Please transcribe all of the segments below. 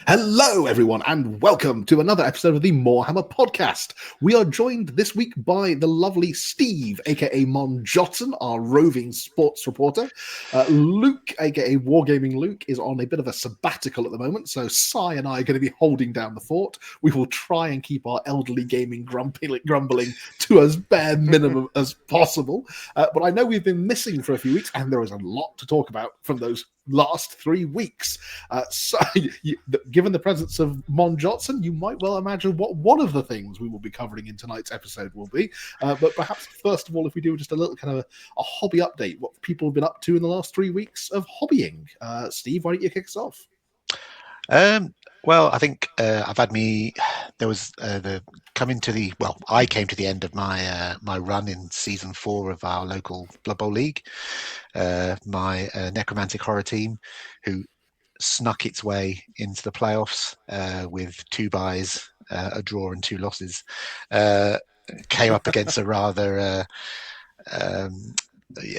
Hello, everyone, and welcome to another episode of the Morehammer podcast. We are joined this week by the lovely Steve, aka Mon Jotson, our roving sports reporter. Luke, aka Wargaming Luke, is on a bit of a sabbatical at the moment, so Sai and I are going to be holding down the fort. We will try and keep our elderly gaming grumbling to as bare minimum as possible. But I know we've been missing for a few weeks, and there is a lot to talk about from those last 3 weeks. Given the presence of Mon Jotson, you might well imagine what one of the things we will be covering in tonight's episode will be. But perhaps first of all, if we do just a little kind of a hobby update, what people have been up to in the last 3 weeks of hobbying. Steve, why don't you kick us off? Well, I think I've had there was I came to the end of my my run in season 4 of our local Blood Bowl league. My necromantic horror team, who snuck its way into the playoffs with 2 byes, a draw and 2 losses, came up against a rather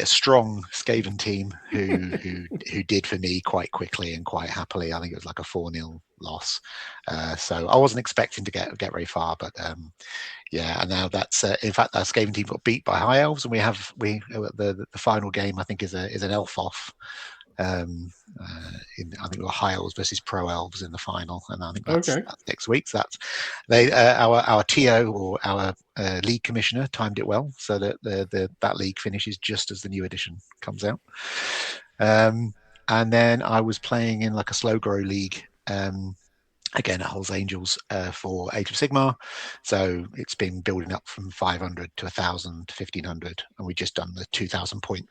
strong Skaven team who did for me quite quickly and quite happily. I think it was like a 4-0 loss, so I wasn't expecting to get very far, but and now that's in fact our Skaven team got beat by High Elves, and the final game I think is an elf off. I think we were High Elves versus Pro Elves in the final, and I think that's next week. So that's our TO, or our league commissioner, timed it well so that that league finishes just as the new edition comes out. And then I was playing in like a slow grow league. Again at Hulls Angels for Age of Sigmar, so it's been building up from 500 to 1,000 to 1,500, and we just done the 2,000 point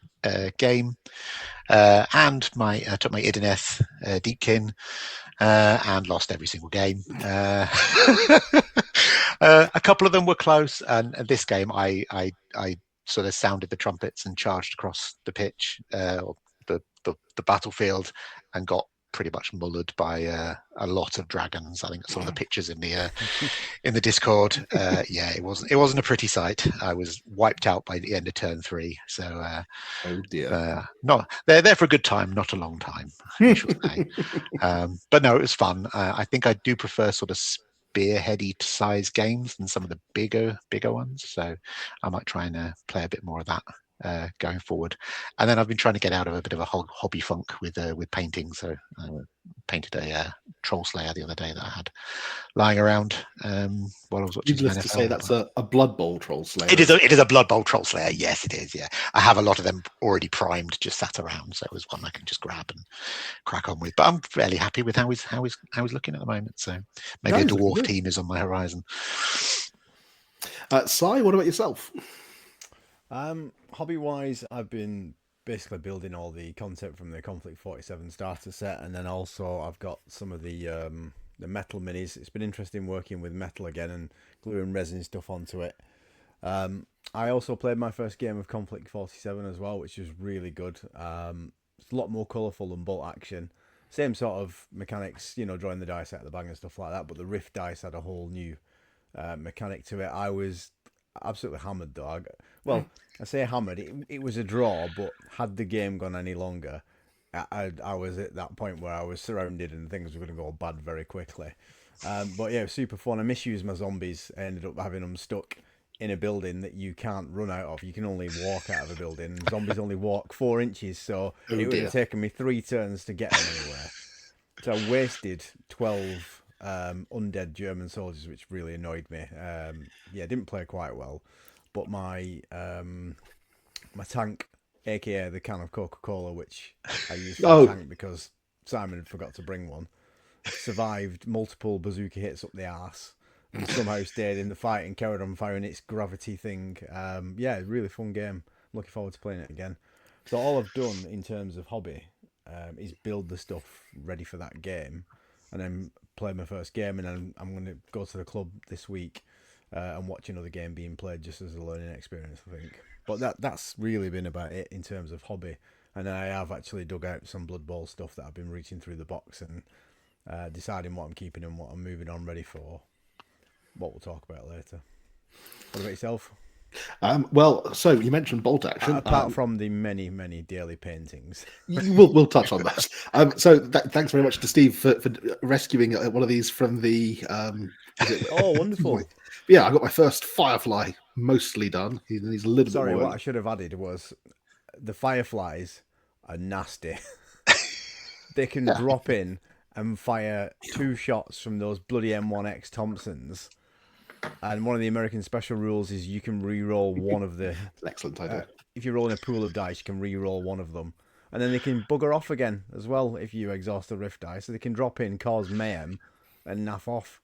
game, and took my Idoneth Deepkin and lost every single game. A couple of them were close, and this game I sort of sounded the trumpets and charged across the pitch, or the battlefield, and got pretty much mullered by a lot of dragons. I think some of the pictures in the Discord. It wasn't a pretty sight. I was wiped out by the end of turn 3. So oh dear, they're there for a good time, not a long time, I should say. But no, it was fun. I think I do prefer sort of spearheady size games than some of the bigger ones. So I might try and play a bit more of that going forward. And then I've been trying to get out of a bit of a hobby funk with painting. So I painted a troll slayer the other day that I had lying around while I was watching. Needless to say, that's a Blood Bowl troll slayer. It is a Blood Bowl troll slayer. Yes, it is. Yeah, I have a lot of them already primed, just sat around, so it was one I can just grab and crack on with. But I'm fairly happy with how he's looking at the moment. So maybe a dwarf team is on my horizon. Sai, what about yourself? Hobby-wise, I've been basically building all the content from the Conflict 47 starter set, and then also I've got some of the metal minis. It's been interesting working with metal again and gluing resin stuff onto it. I also played my first game of Conflict 47 as well, which was really good. It's a lot more colourful than bolt action. Same sort of mechanics, drawing the dice out of the bag and stuff like that, but the Rift dice had a whole new mechanic to it. I was absolutely hammered though. I say hammered. It was a draw, but had the game gone any longer, I was at that point where I was surrounded and things were going to go bad very quickly. But yeah, it was super fun. I misused my zombies. I ended up having them stuck in a building that you can't run out of. You can only walk out of a building. Zombies only walk 4 inches, so it would have taken me 3 turns to get them anywhere. So I wasted 12 undead German soldiers, which really annoyed me. Didn't play quite well, but my tank, aka the can of Coca-Cola, which I used for a tank because Simon had forgot to bring one, survived multiple bazooka hits up the arse and somehow stayed in the fight and carried on firing its gravity thing. Really fun game. Looking forward to playing it again. So all I've done in terms of hobby is build the stuff ready for that game, and then play my first game, and then I'm going to go to the club this week and watch another game being played just as a learning experience, I think. But that's really been about it in terms of hobby. And then I have actually dug out some Blood Bowl stuff that I've been reaching through the box and deciding what I'm keeping and what I'm moving on ready for. What we'll talk about later. What about yourself? Well, so you mentioned bolt action. Apart from the many, many daily paintings. We'll touch on that. So thanks very much to Steve for rescuing one of these from the. Oh, wonderful! Yeah, I got my first Firefly mostly done. He's a little Sorry, bit more. what I should have added was the Fireflies are nasty. They can drop in and fire 2 shots from those bloody M1X Thompsons. And one of the American special rules is you can re-roll one of the. Excellent idea. If you're rolling a pool of dice, you can re-roll one of them, and then they can bugger off again as well if you exhaust the rift dice. So they can drop in, cause mayhem, and naff off.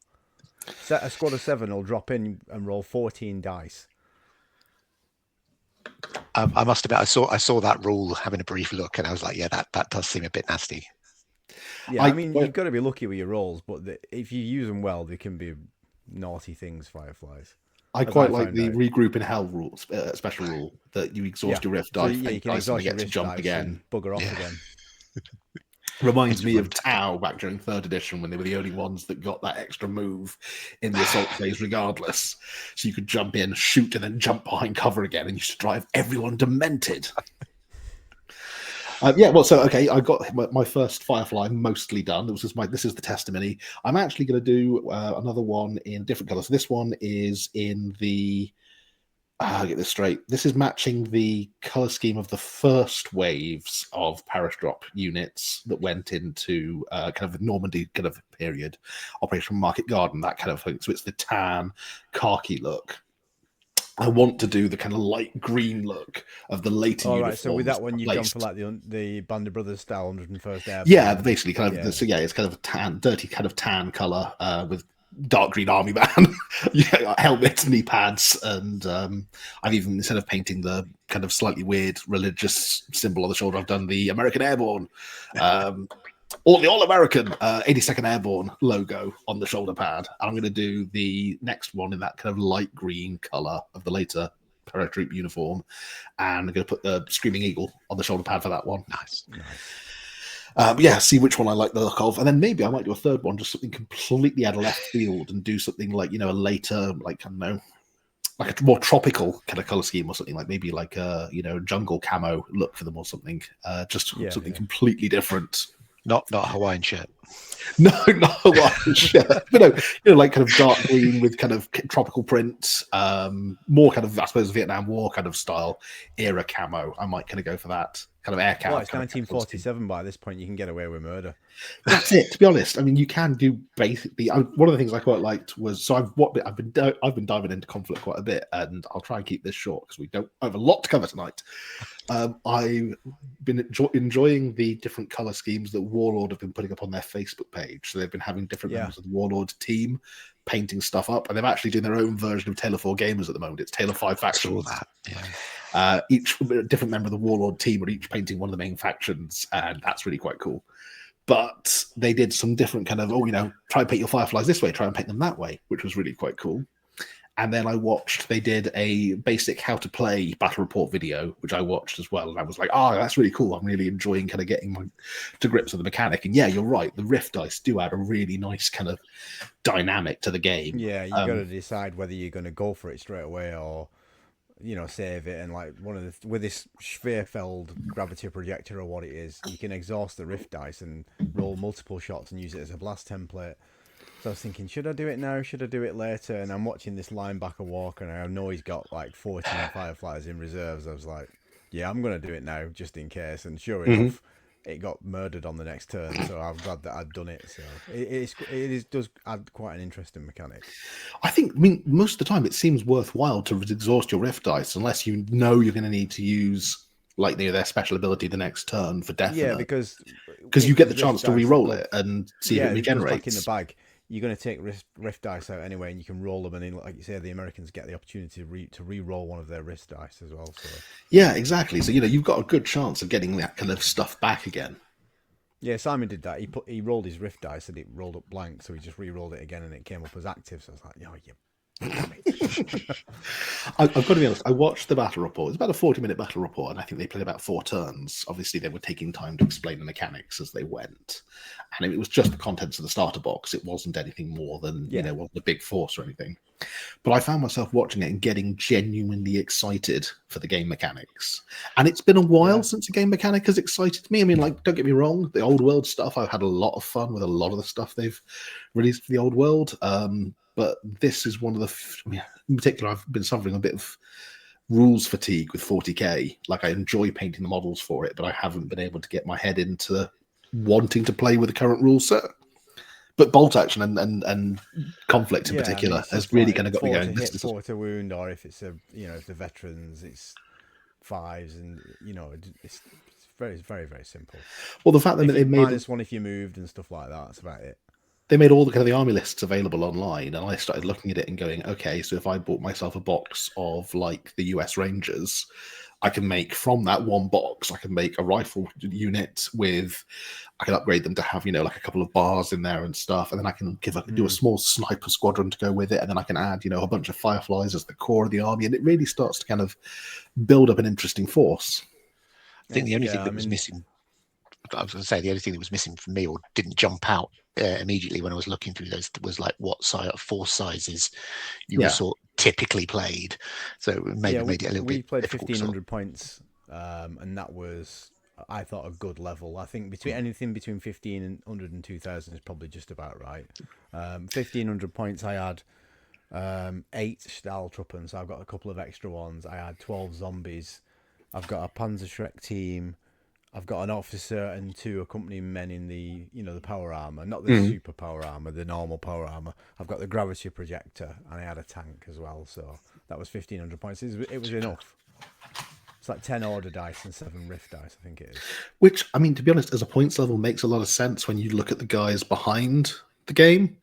A squad of 7 will drop in and roll 14 dice. I must admit, I saw that rule, having a brief look, and I was like, yeah, that does seem a bit nasty. Yeah, I mean, you've got to be lucky with your rolls, but if you use them well, they can be naughty things, Fireflies. I quite like the regroup in hell rule, special rule, that you exhaust your rift dice, you can exhaust your get to jump again, bugger off again. Reminds me of Tau back during 3rd edition when they were the only ones that got that extra move in the assault phase regardless. So you could jump in, shoot, and then jump behind cover again, and you should drive everyone demented. Okay, I got my first Firefly mostly done. This is the testimony. I'm actually going to do another one in different colors. So this one is in the. I'll get this straight. This is matching the color scheme of the first waves of parish drop units that went into kind of Normandy kind of period, Operation Market Garden, that kind of thing. So it's the tan, khaki look. I want to do the kind of light green look of the later uniforms. Right, so with that one, you've gone for like the Band of Brothers style 101st Airborne. Yeah, basically, kind of. Yeah. So yeah, it's kind of a tan, dirty kind of tan color with dark green army band, helmet, knee pads, and I've even, instead of painting the kind of slightly weird religious symbol on the shoulder, I've done the American Airborne. Or the All-American 82nd Airborne logo on the shoulder pad. I'm going to do the next one in that kind of light green color of the later paratroop uniform, and I'm going to put the Screaming Eagle on the shoulder pad for that one. Nice. See which one I like the look of, and then maybe I might do a third one, just something completely out of left field, and do something like, a later, like, I don't know, like a more tropical kind of color scheme or something, like maybe like a jungle camo look for them or something. Something completely different. Not a Hawaiian shirt. No, not Hawaiian shirt. But no, like kind of dark green with kind of tropical print, more kind of, I suppose, Vietnam War kind of style era camo. I might kind of go for that kind of air camo. Well, it's 1947 by this point. You can get away with murder. That's it. To be honest, I mean, you can do basically. One of the things I quite liked was, so I've been diving into conflict quite a bit, and I'll try and keep this short because I have a lot to cover tonight. I've been enjoying the different color schemes that Warlord have been putting up on their Facebook page. So they've been having different members of the Warlord team painting stuff up, and they're actually doing their own version of Taylor 4 Gamers at the moment. It's Taylor 5 Factions. Each different member of the Warlord team are each painting one of the main factions, and that's really quite cool. But they did some different kind of, try and paint your Fireflies this way, try and paint them that way, which was really quite cool. And then they did a basic how to play battle report video, which I watched as well. And I was like, that's really cool. I'm really enjoying kind of getting to grips with the mechanic. And yeah, you're right. The rift dice do add a really nice kind of dynamic to the game. Yeah, you got to decide whether you're going to go for it straight away or, save it. And like with this Schwerfeld gravity projector or what it is, you can exhaust the rift dice and roll multiple shots and use it as a blast template. So I was thinking, should I do it now? Should I do it later? And I'm watching this linebacker walk, and I know he's got like 14 Fireflies in reserves. I was like, yeah, I'm going to do it now just in case. And sure enough, it got murdered on the next turn. So I'm glad that I'd done it. So it does add quite an interesting mechanic. I mean, most of the time it seems worthwhile to exhaust your rift dice unless you know you're going to need to use like their special ability the next turn for definite. Yeah, because you get the chance to re-roll it and see if it regenerates. Back in the bag. You're going to take rift dice out anyway, and you can roll them. And then, like you say, the Americans get the opportunity to re-roll one of their rift dice as well. So yeah, exactly. So you've got a good chance of getting that kind of stuff back again. Yeah, Simon did that. He rolled his rift dice and it rolled up blank, so he just re-rolled it again and it came up as active. So I was like, I've got to be honest, I watched the battle report. It was about a 40-minute battle report, and I think they played about 4 turns. Obviously, they were taking time to explain the mechanics as they went. And it was just the contents of the starter box. It wasn't anything more than, wasn't a big force or anything. But I found myself watching it and getting genuinely excited for the game mechanics. And it's been a while since a game mechanic has excited me. I mean, like, don't get me wrong, the old world stuff, I've had a lot of fun with a lot of the stuff they've released for the old world. But this is one of the, in particular, I've been suffering a bit of rules fatigue with 40k. Like, I enjoy painting the models for it, but I haven't been able to get my head into wanting to play with the current rule set. But bolt action and conflict in particular has really kind of got me going. Hit, 4 to wound, or if it's if the veterans, it's 5s, and it's very, very, very simple. Well, the fact that they made -1 if you moved and stuff like that, that's about it. They made all the kind of the army lists available online, and I started looking at it and going, okay, so if I bought myself a box of like the US Rangers, I can make from that one box, I can make a rifle unit with, I can upgrade them to have, like a couple of bars in there and stuff. And then I can do a small sniper squadron to go with it. And then I can add, a bunch of fireflies as the core of the army. And it really starts to kind of build up an interesting force. I think the only thing that was missing, I was going to say, the only thing that was missing for me or didn't jump out immediately when I was looking through those was like what force sizes you were sort of typically played. So it made it a little bit. We played 1,500 points, and that was, I thought, a good level. I think anything between 1,500 and 2,000 is probably just about right. 1,500 points, I had 8 Stahltruppen, so I've got a couple of extra ones. I had 12 zombies. I've got a Panzerschreck team. I've got an officer and 2 accompanying men in the the power armor, not the super power armor, the normal power armor. I've got the gravity projector, and I had a tank as well. So that was 1,500 points. It was enough. It's like 10 order dice and 7 rift dice, I think it is. Which, I mean, to be honest, as a points level, makes a lot of sense when you look at the guys behind the game.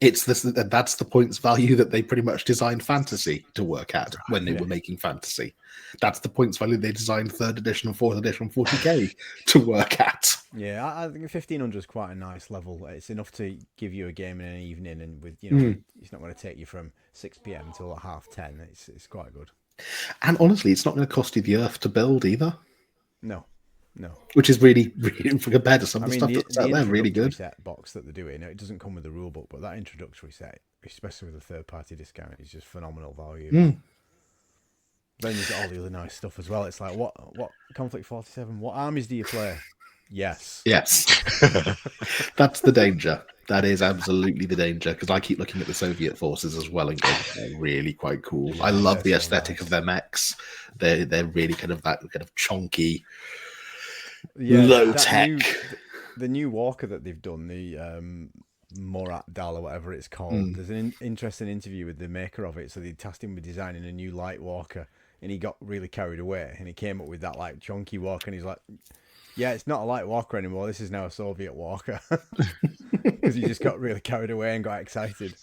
That's the points value that they pretty much designed fantasy to work at when they were making fantasy. That's the points value they designed 3rd edition and 4th edition 40k to work at. Yeah, I think 1,500 is quite a nice level. It's enough to give you a game in an evening, and with it's not going to take you from 6 p.m. till 10:30. It's quite good. And honestly, it's not going to cost you the earth to build either. No. Which is really, really, compared to some of the stuff that's out there, really good. Set box that they're doing, it doesn't come with the rule book, but that introductory set, especially with a third-party discount, is just phenomenal value. Then you've got all the other nice stuff as well. It's like, what Conflict 47? What armies do you play? Yes. That's the danger. That is absolutely the danger, because I keep looking at the Soviet forces as well and going, they're really quite cool. I love the aesthetic of their mechs. They're really kind of that kind of chunky, low tech. The new Walker that they've done, the Morat Dal or whatever it's called. There's an interesting interview with the maker of it. So they tasked him with designing a new light Walker, and he got really carried away, and he came up with that like chunky Walker, and he's like, yeah, it's not a light Walker anymore. This is now a Soviet Walker, because he just got really carried away and got excited.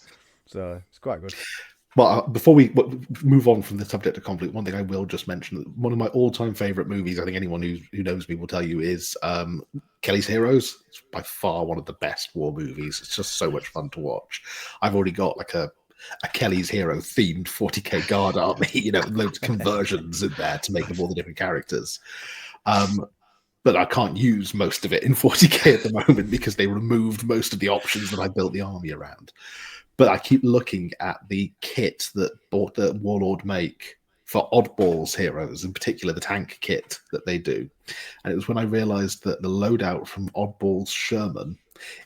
So it's quite good. Well, before we move on from the subject of conflict, one thing I will just mention, one of my all-time favorite movies, I think anyone who knows me will tell you, is Kelly's Heroes. It's by far one of the best war movies. It's just so much fun to watch. I've already got like a Kelly's Hero themed 40k guard army, loads of conversions in there to make them all the different characters. But I can't use most of it in 40k at the moment because they removed most of the options that I built the army around. But I keep looking at the kit that the Warlord make for Oddballs heroes, in particular the tank kit that they do. And it was when I realized that the loadout from Oddballs Sherman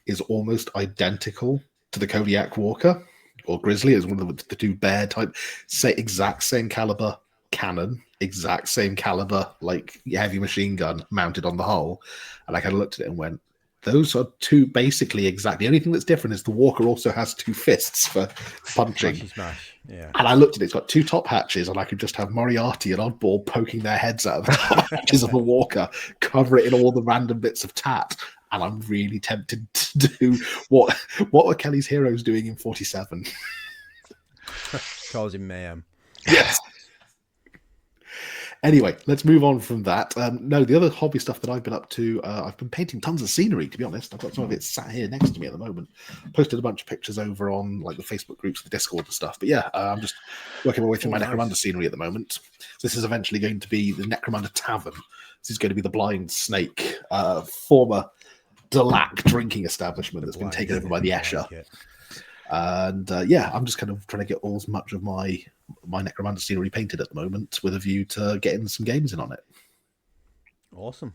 is almost identical to the Kodiak Walker or Grizzly, as one of the 2 bear type, exact same caliber cannon, exact same caliber like heavy machine gun mounted on the hull. And I kind of looked at it and went, those are 2 basically exact. The only thing that's different is the Walker also has 2 fists for punching. Smash. Yeah. And I looked at it, it's got 2 top hatches, and I could just have Moriarty and Oddball poking their heads out of the top hatches of a Walker, cover it in all the random bits of tat. And I'm really tempted to do what were Kelly's Heroes doing in 47? Causing mayhem. Yes. Anyway, let's move on from that. No, the other hobby stuff that I've been up to, I've been painting tons of scenery, to be honest. I've got some of it sat here next to me at the moment. Posted a bunch of pictures over on like the Facebook groups, the Discord and stuff. But yeah, I'm just working my way through my Necromunda scenery at the moment. So this is eventually going to be the Necromunda Tavern. This is going to be the Blind Snake, former Delac drinking establishment that's been taken over by the Escher. And yeah, I'm just kind of trying to get as much of my Necromancer scenery painted at the moment with a view to getting some games in on it. Awesome.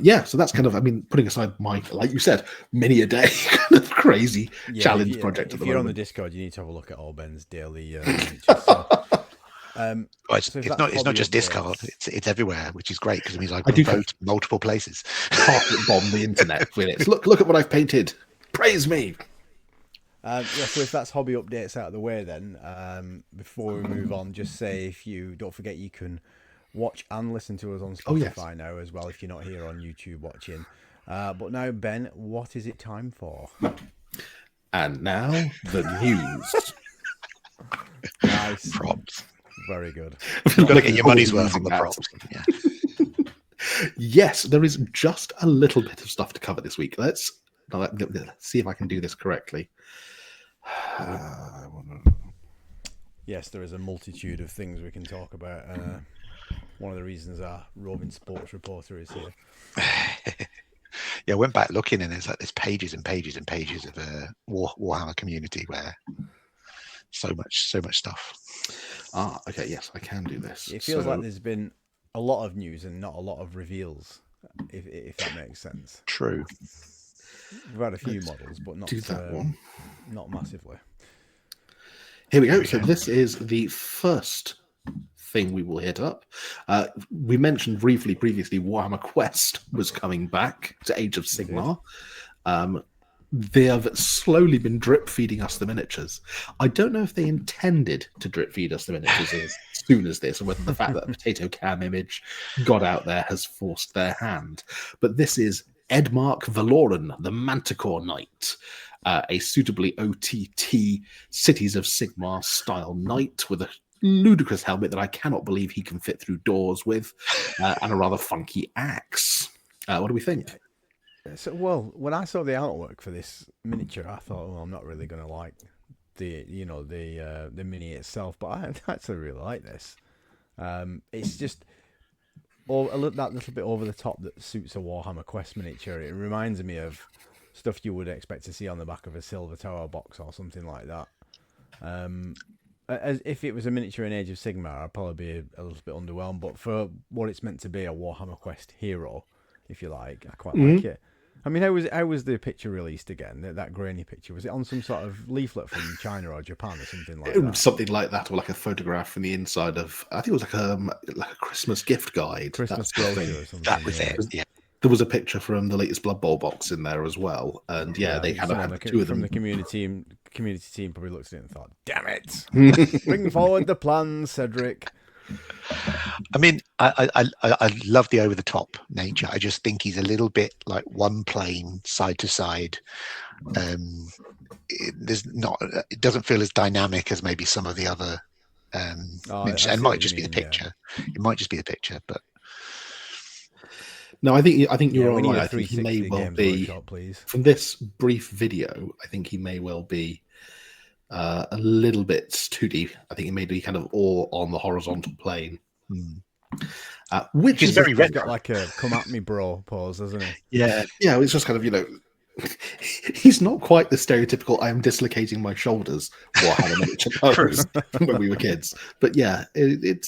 Yeah, so that's kind of, I mean, putting aside my, like you said, many a day kind of crazy challenge project at the moment. If you're on the Discord, you need to have a look at all Ben's daily miniatures. So, it's not just Discord; it's everywhere, which is great because it means I I do vote multiple places. Carpet bomb the internet with it. Look at what I've painted. Praise me. So if that's hobby updates out of the way, then before we move on, just say don't forget you can watch and listen to us on Spotify now as well if you're not here on YouTube watching. But now, Ben, what is it time for? And now the news. Nice. Props. Very good. You've got to get your money's worth on the props. Yeah. Yes, there is just a little bit of stuff to cover this week. Let's see if I can do this correctly. Yes, there is a multitude of things we can talk about. One of the reasons our roving sports reporter is here. Yeah, I went back looking, and there's pages and pages and pages of a Warhammer community where so much stuff. Okay, yes, I can do this. It feels like there's been a lot of news and not a lot of reveals, if that makes sense. True. We've had a few models, but not not massively. Here we go. So this is the first thing we will hit up. We mentioned briefly previously Warhammer Quest was coming back to Age of Sigmar. They have slowly been drip feeding us the miniatures. I don't know if they intended to drip feed us the miniatures as soon as this, or whether the fact that a potato cam image got out there has forced their hand. But this is Edmark Valoran, the Manticore Knight, a suitably OTT Cities of Sigmar style knight with a ludicrous helmet that I cannot believe he can fit through doors with, and a rather funky axe. What do we think? So, well, when I saw the artwork for this miniature, I thought, well, I'm not really going to like the mini itself, but I actually really like this. It's just that little bit over the top that suits a Warhammer Quest miniature. It reminds me of stuff you would expect to see on the back of a Silver Tower box or something like that. As if it was a miniature in Age of Sigmar, I'd probably be a little bit underwhelmed. But for what it's meant to be, a Warhammer Quest hero, if you like, I quite like it. I mean, how was the picture released again? That grainy picture, was it on some sort of leaflet from China or Japan or something like that? Something like that, or like a photograph from the inside of. I think it was like a Christmas gift guide. Christmas brochure or something. That was it. Yeah. There was a picture from the latest Blood Bowl box in there as well, and they had two of them. From the community team probably looked at it and thought, "Damn it! Bring forward the plans, Cedric." I mean, I love the over the top nature. I just think he's a little bit like one plane side to side. It doesn't feel as dynamic as maybe some of the other. It might just be the picture. Yeah. It might just be the picture, but. No, I think you're all right. I think he may well be. Please. From this brief video, I think he may well be a little bit 2D. I think he may be kind of all on the horizontal plane, which is very red. He's got like a "come at me, bro" pose, doesn't he? Yeah. It's just kind of he's not quite the stereotypical "I am dislocating my shoulders" Warhammer miniature pose from when we were kids, but yeah, it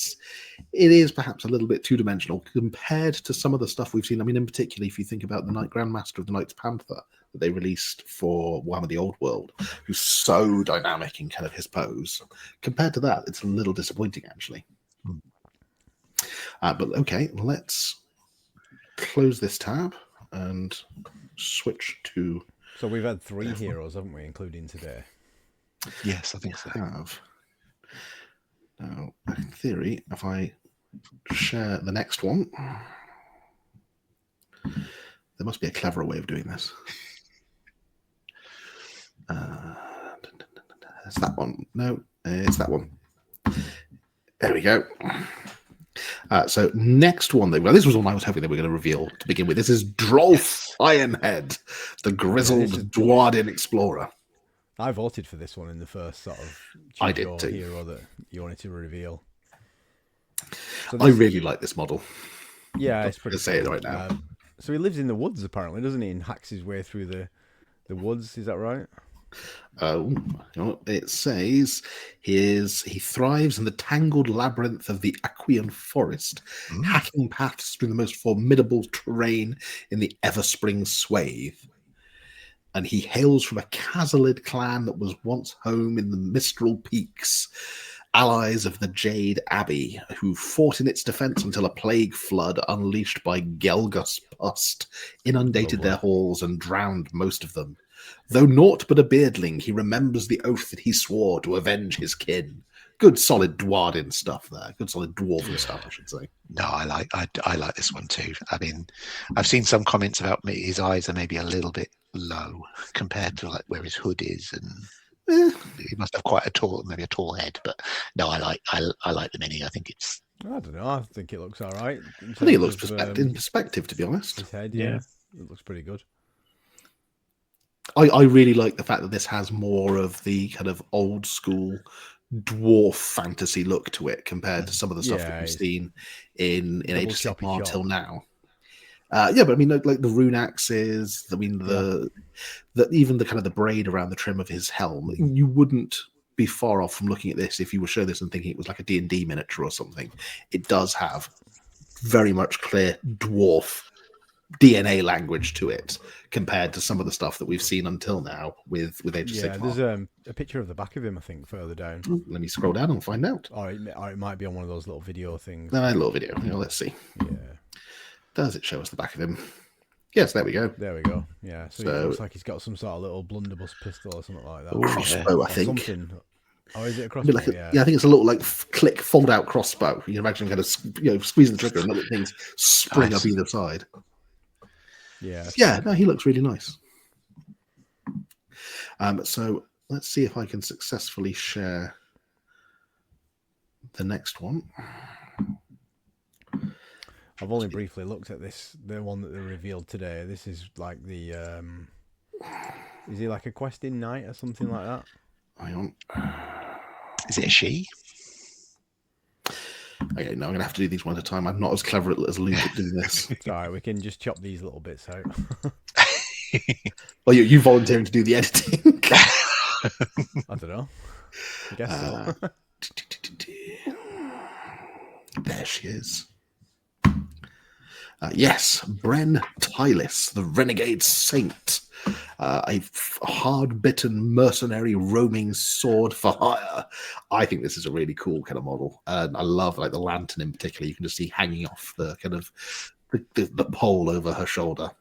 is perhaps a little bit two-dimensional compared to some of the stuff we've seen. I mean, in particular, if you think about the Knight Grandmaster of the Knights Panther that they released for Warhammer the Old World, who's so dynamic in kind of his pose. Compared to that, it's a little disappointing, actually. But okay, let's close this tab and switch to... So we've had 3 heroes, haven't we, including today? Yes, I think so. Now, in theory, if I share the next one, there must be a cleverer way of doing this. It's that one. No, it's that one. There we go. So next one, this was one I was hoping they were going to reveal to begin with. This is Drolf Ironhead, the grizzled Dwarden explorer. I voted for this one in the first sort of hero that you wanted to reveal. So I really like this model. Yeah, it's pretty. Say it right now. So he lives in the woods apparently, doesn't he? And hacks his way through the woods. Is that right? It says he thrives in the tangled labyrinth of the Aquian forest, hacking paths through the most formidable terrain in the Everspring swathe. And he hails from a Khazalid clan that was once home in the Mistral Peaks, allies of the Jade Abbey, who fought in its defense until a plague flood unleashed by Gelgus Pust inundated their halls and drowned most of them. Though naught but a beardling, he remembers the oath that he swore to avenge his kin. Good solid dwarven stuff there. Good solid dwarven stuff, I should say. No, I like this one too. I mean, I've seen some comments about his eyes are maybe a little bit low compared to like where his hood is, and he must have quite a tall head. But no, I like the mini. I think it's. I don't know. I think it looks all right. I think it looks in perspective, to be honest. His head, yeah, it looks pretty good. I really like the fact that this has more of the kind of old school dwarf fantasy look to it compared to some of the stuff that we've seen in Age of Sigmar till now. But I mean, like the rune axes. I mean, even the kind of the braid around the trim of his helm. You wouldn't be far off from looking at this if you were showing this and thinking it was like a D&D miniature or something. It does have very much clear dwarf DNA language to it compared to some of the stuff that we've seen until now with Age of Sigmar. There's a picture of the back of him, I think, further down. Let me scroll down and find out. Or it might be on one of those little video things. No, a little video. Let's see. Yeah. Does it show us the back of him? Yes, there we go. There we go. Yeah. So it looks like he's got some sort of little blunderbuss pistol or something like that. Crossbow, I think. Something. Oh, is it a crossbow? I think it's a little like click, fold out crossbow. You can imagine kind of squeezing the trigger and little things spring up either side. Yeah. No, he looks really nice. So let's see if I can successfully share the next one. I've only briefly looked at the one that they revealed today. This is like the is he like a questing knight or something like that? Hang on. Is it a she? Okay, no, I'm gonna have to do these one at a time. I'm not as clever as Luke at doing this. It's all right, we can just chop these little bits out. Well, you volunteering to do the editing? I don't know. I guess so. There she is. Yes, Bren Tylis, the Renegade Saint, a hard-bitten mercenary roaming sword for hire. I think this is a really cool kind of model. I love like the lantern in particular. You can just see hanging off the kind of the pole over her shoulder.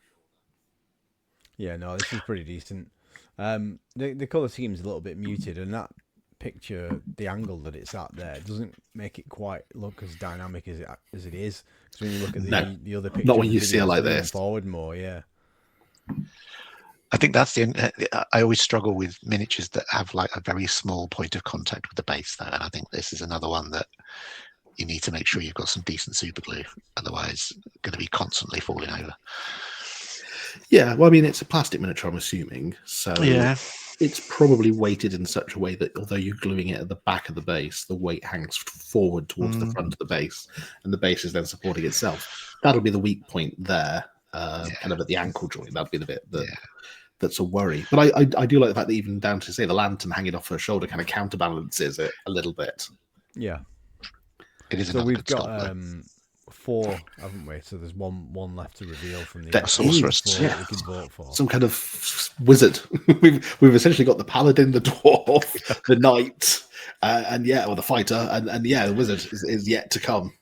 Yeah, no, this is pretty decent. The colour scheme's a little bit muted, and that picture, the angle that it's at there, doesn't make it quite look as dynamic as it is. Because when you look at the other picture, not when you see it like this. Forward more, yeah. I think that's I always struggle with miniatures that have like a very small point of contact with the base, though, and I think this is another one that you need to make sure you've got some decent super glue, otherwise it's going to be constantly falling over. Yeah, well, I mean, it's a plastic miniature, I'm assuming, so yeah, it's probably weighted in such a way that although you're gluing it at the back of the base, the weight hangs forward towards the front of the base, and the base is then supporting itself. That'll be the weak point there, kind of at the ankle joint. That'll be the bit that's a worry. But I do like the fact that even down to, say, the lantern hanging off her shoulder kind of counterbalances it a little bit. Yeah. It is. So we've got 4, haven't we? So there's one left to reveal from the sorceress. That we can vote for. Some kind of wizard. we've essentially got the paladin, the dwarf, the knight, or the fighter, and the wizard is yet to come.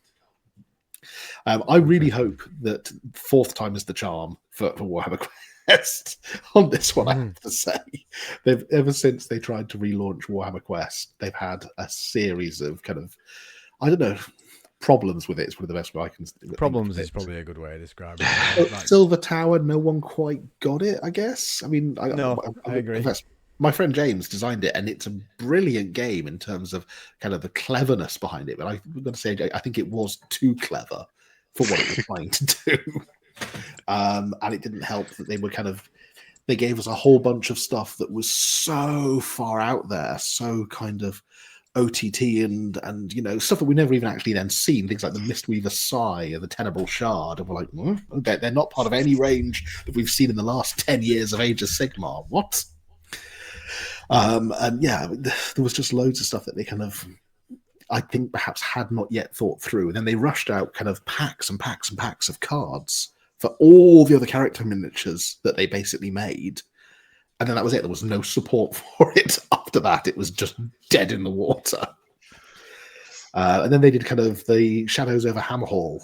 I really hope that 4th time is the charm for Warhammer Quest on this one. I have to say, ever since they tried to relaunch Warhammer Quest, they've had a series of kind of, I don't know, problems with it. It's probably the best way I can. Problems is probably a good way to describe it. Silver Tower, no one quite got it, I guess. I mean, I agree. My friend James designed it, and it's a brilliant game in terms of kind of the cleverness behind it. But I'm going to say, I think it was too clever for what it was trying to do. And it didn't help that they gave us a whole bunch of stuff that was so far out there, so kind of OTT and stuff that we never even actually then seen, things like the Mistweaver Sigh and the Tenebril Shard, and we're like, they're not part of any range that we've seen in the last 10 years of Age of Sigmar. What? And yeah, there was just loads of stuff that they kind of, I think, perhaps had not yet thought through. And then they rushed out kind of packs and packs and packs of cards for all the other character miniatures that they basically made. And then that was it. There was no support for it after that. It was just dead in the water. And then they did kind of the Shadows over Hammerhall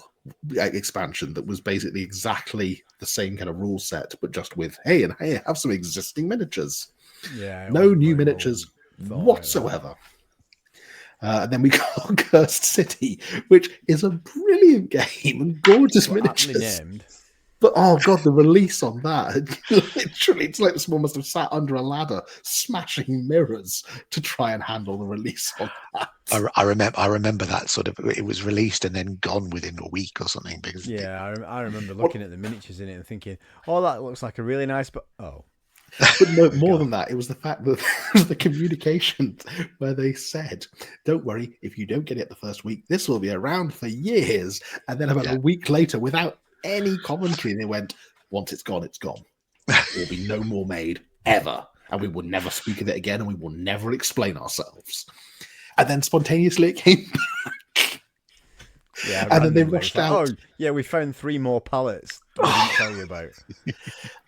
expansion that was basically exactly the same kind of rule set, but just with, hey, have some existing miniatures. Yeah. No new miniatures whatsoever. And then we got Cursed City, which is a brilliant game and gorgeous miniatures. Named. But oh god, the release on that, literally, it's like someone must have sat under a ladder smashing mirrors to try and handle the release on that. I remember that sort of, it was released and then gone within a week or something. Because I remember looking at the miniatures in it and thinking, oh, that looks like a really nice, but oh. But no, more than that, it was the fact that the communication where they said, don't worry, if you don't get it the first week, this will be around for years. And then about a week later, without any commentary, they went, once it's gone, it's gone. There will be no more made ever. And we will never speak of it again, and we will never explain ourselves. And then spontaneously it came back. Yeah, and then they rushed out. Oh, yeah, we found 3 more pallets we didn't tell you about.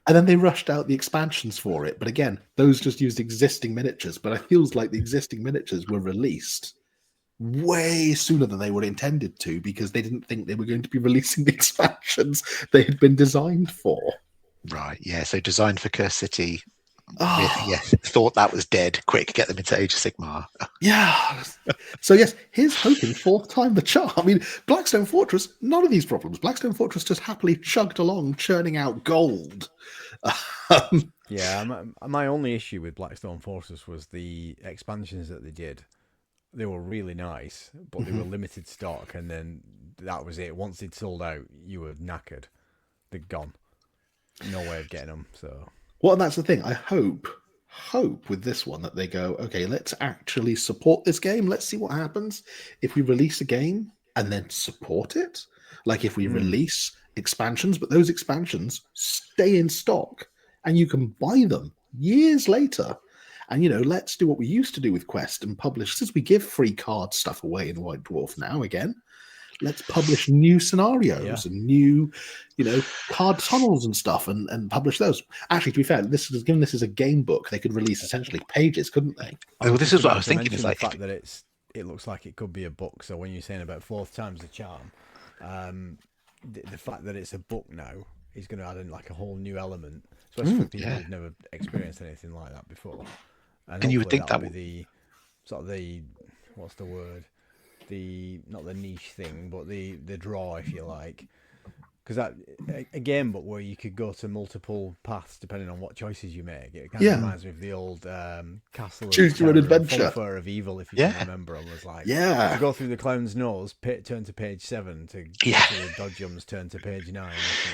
And then they rushed out the expansions for it. But again, those just used existing miniatures. But it feels like the existing miniatures were released way sooner than they were intended to, because they didn't think they were going to be releasing the expansions they had been designed for. Right, yeah. So designed for Cursed City. Yes, thought that was dead. Quick, get them into Age of Sigmar. Yeah. So yes, here's hoping 4th time the charm. I mean, Blackstone Fortress, none of these problems. Blackstone Fortress just happily chugged along, churning out gold. Yeah, my only issue with Blackstone Fortress was the expansions that they did. They were really nice, but they were limited stock, and then that was it. Once they'd sold out, you were knackered. They'd gone. No way of getting them. So. Well, and that's the thing. I hope with this one that they go, okay, let's actually support this game. Let's see what happens if we release a game and then support it. Like if we release expansions, but those expansions stay in stock and you can buy them years later. And, you know, let's do what we used to do with Quest and publish, since we give free card stuff away in White Dwarf now again, let's publish new scenarios and new, you know, card tunnels and stuff and publish those. Actually, to be fair, given this is a game book, they could release essentially pages, couldn't they? Well, this is what I was thinking. Is like the fact that it looks like it could be a book. So when you're saying about 4th time's the charm, the fact that it's a book now is going to add in like a whole new element, especially for people who've never experienced anything like that before. And you would think that would be the sort of the, what's the word? The, not the niche thing, but the draw, if you like. Because that a game book where you could go to multiple paths depending on what choices you make. It kind of reminds me of the old Castle Choose Your Own Adventure of Evil, if you can remember. It was like, to go through the clown's nose, turn to page 7, to go to the Dodgeums, turn to page 9.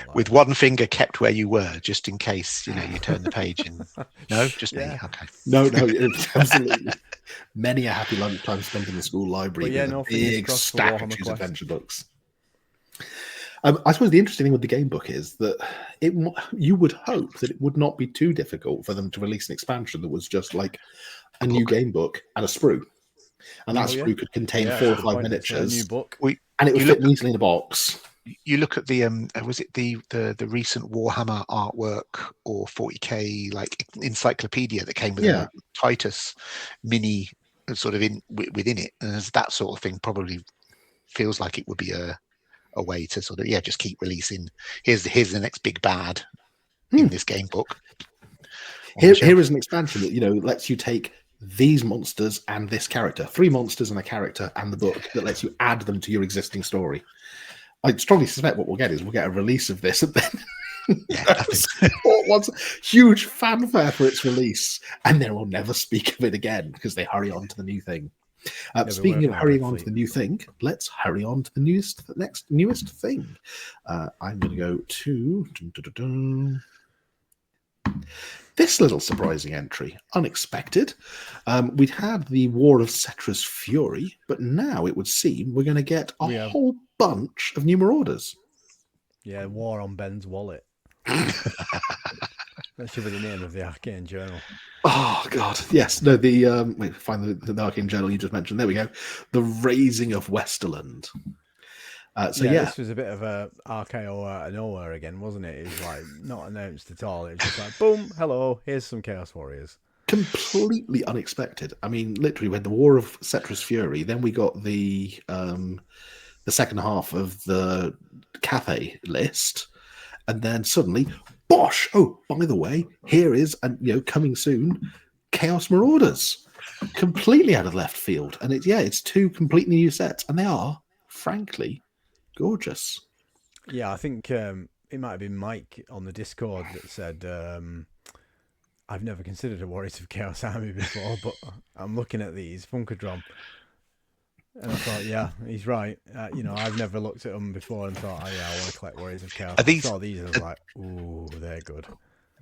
Like with one finger kept where you were, just in case, you know, you turn the page and no, just me. Okay. No, absolutely. Many a happy lunchtime spent in the school library with a big stack of Choose Adventure books. I suppose the interesting thing with the game book is that you would hope that it would not be too difficult for them to release an expansion that was just like a new game book and a sprue. And that sprue could contain 4 or 5 miniatures. New book. And it would fit easily in a box. You look at the was it the recent Warhammer artwork or 40k like encyclopedia that came with a Titus mini sort of within it, and that sort of thing probably feels like it would be a way to sort of just keep releasing. Here's the next big bad in this game book. Here is an expansion that, you know, lets you take these monsters and this character, 3 monsters and a character and the book that lets you add them to your existing story. I strongly suspect what we'll get is we'll get a release of this and then wants huge fanfare for its release, and then we'll never speak of it again because they hurry on to the new thing. Speaking of hurrying on to the new thing, let's hurry on to the newest thing. I'm going to go to this little surprising entry, unexpected. We'd had the War of Cetra's Fury, but now it would seem we're going to get a whole bunch of new Marauders. Yeah, War on Ben's wallet. That should be the name of the Arcane Journal. Oh God, yes. No, the wait, find the Arcane Journal you just mentioned. There we go. The Raising of Westerland. This was a bit of a RKO out of nowhere again, wasn't it? It was like not announced at all. It was just like, boom, hello, here's some Chaos Warriors. Completely unexpected. I mean, literally, we had the War of Cetra's Fury. Then we got the second half of the Cathay list, and then suddenly, bosh! Oh, by the way, here is, and coming soon, Chaos Marauders, completely out of left field, and it's two completely new sets, and they are, frankly, gorgeous. Yeah, I think it might have been Mike on the Discord that said, I've never considered a Warriors of Chaos army before, but I'm looking at these Funkadron. And I thought, yeah, he's right. I've never looked at them before and thought, I want to collect Warriors of Chaos. I saw these and I was like, ooh, they're good.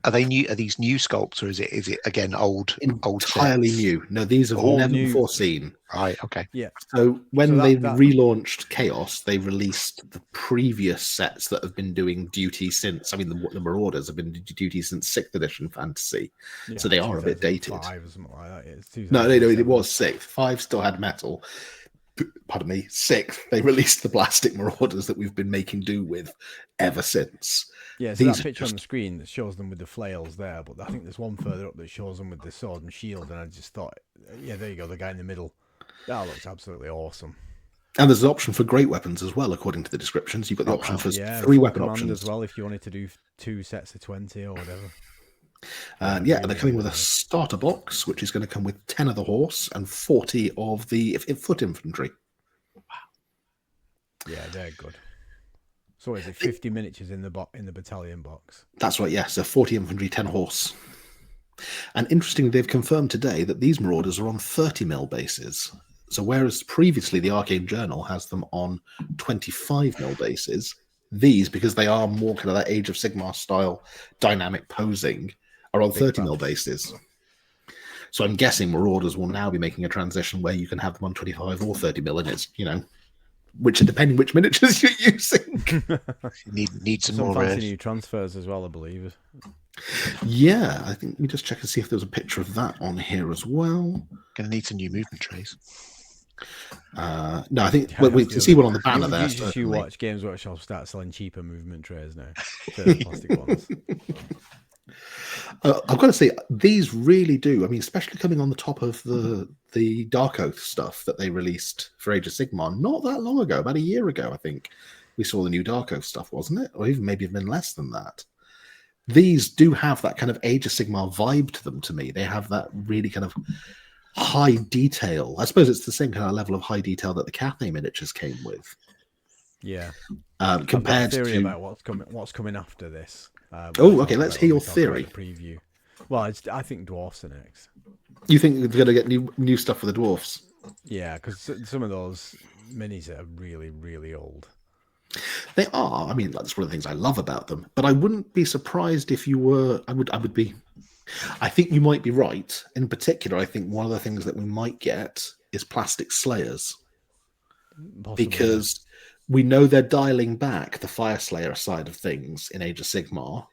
Are they new? Are these new sculpts, or is it again old? Entirely sets? new. No, these have never before seen. Right. Okay. Yeah. So when they relaunched Chaos, they released the previous sets that have been doing duty since. I mean, the Marauders have been duty since 6th edition Fantasy, so they are a bit dated. Or something like that. No, it was 6th. 5 still had metal. Pardon me. 6th, they released the plastic Marauders that we've been making do with ever since. Yeah, so that picture on the screen that shows them with the flails there, but I think there's one further up that shows them with the sword and shield, and I just thought, yeah, there you go, the guy in the middle. That looks absolutely awesome. And there's an option for great weapons as well, according to the descriptions. You've got the option for 3 weapon options as well, if you wanted to do 2 sets of 20 or whatever. And they're coming with a starter box, which is going to come with 10 of the horse and 40 of the foot infantry. Wow. Yeah, they're good. So is it 50 miniatures in the battalion box? That's right, yes. So 40 infantry, 10 horse. And interestingly, they've confirmed today that these Marauders are on 30mm bases. So whereas previously the Arcane Journal has them on 25mm bases, these, because they are more kind of that Age of Sigmar style dynamic posing, are on 30mm bases. So I'm guessing Marauders will now be making a transition where you can have them on 25 or 30mm, and it's, depending which miniatures you're using. need some more fancy new transfers as well, I believe. Yeah, I think we just check and see if there's a picture of that on here as well. Gonna need some new movement trays. No, I think we can see one on the banner there. You watch Games Workshop start selling cheaper movement trays now, the plastic ones. I've got to say, these really do. I mean, especially coming on the top of the Dark Oath stuff that they released for Age of Sigmar not that long ago, about a year ago, I think we saw the new Dark Oath stuff, wasn't it? Or even maybe even less than that. These do have that kind of Age of Sigmar vibe to them. To me, they have that really kind of high detail. I suppose it's the same kind of level of high detail that the Cathay miniatures came with. Yeah. Compared theory to about what's coming after this. Okay. Let's hear your theory. Preview. Well, I think dwarfs are next. You think they're going to get new stuff for the dwarfs? Yeah, because some of those minis are really, really old. They are. I mean, that's one of the things I love about them. But I wouldn't be surprised if you were. I would be. I think you might be right. In particular, I think one of the things that we might get is plastic slayers. Possibly. Because we know they're dialing back the Fire Slayer side of things in Age of Sigmar,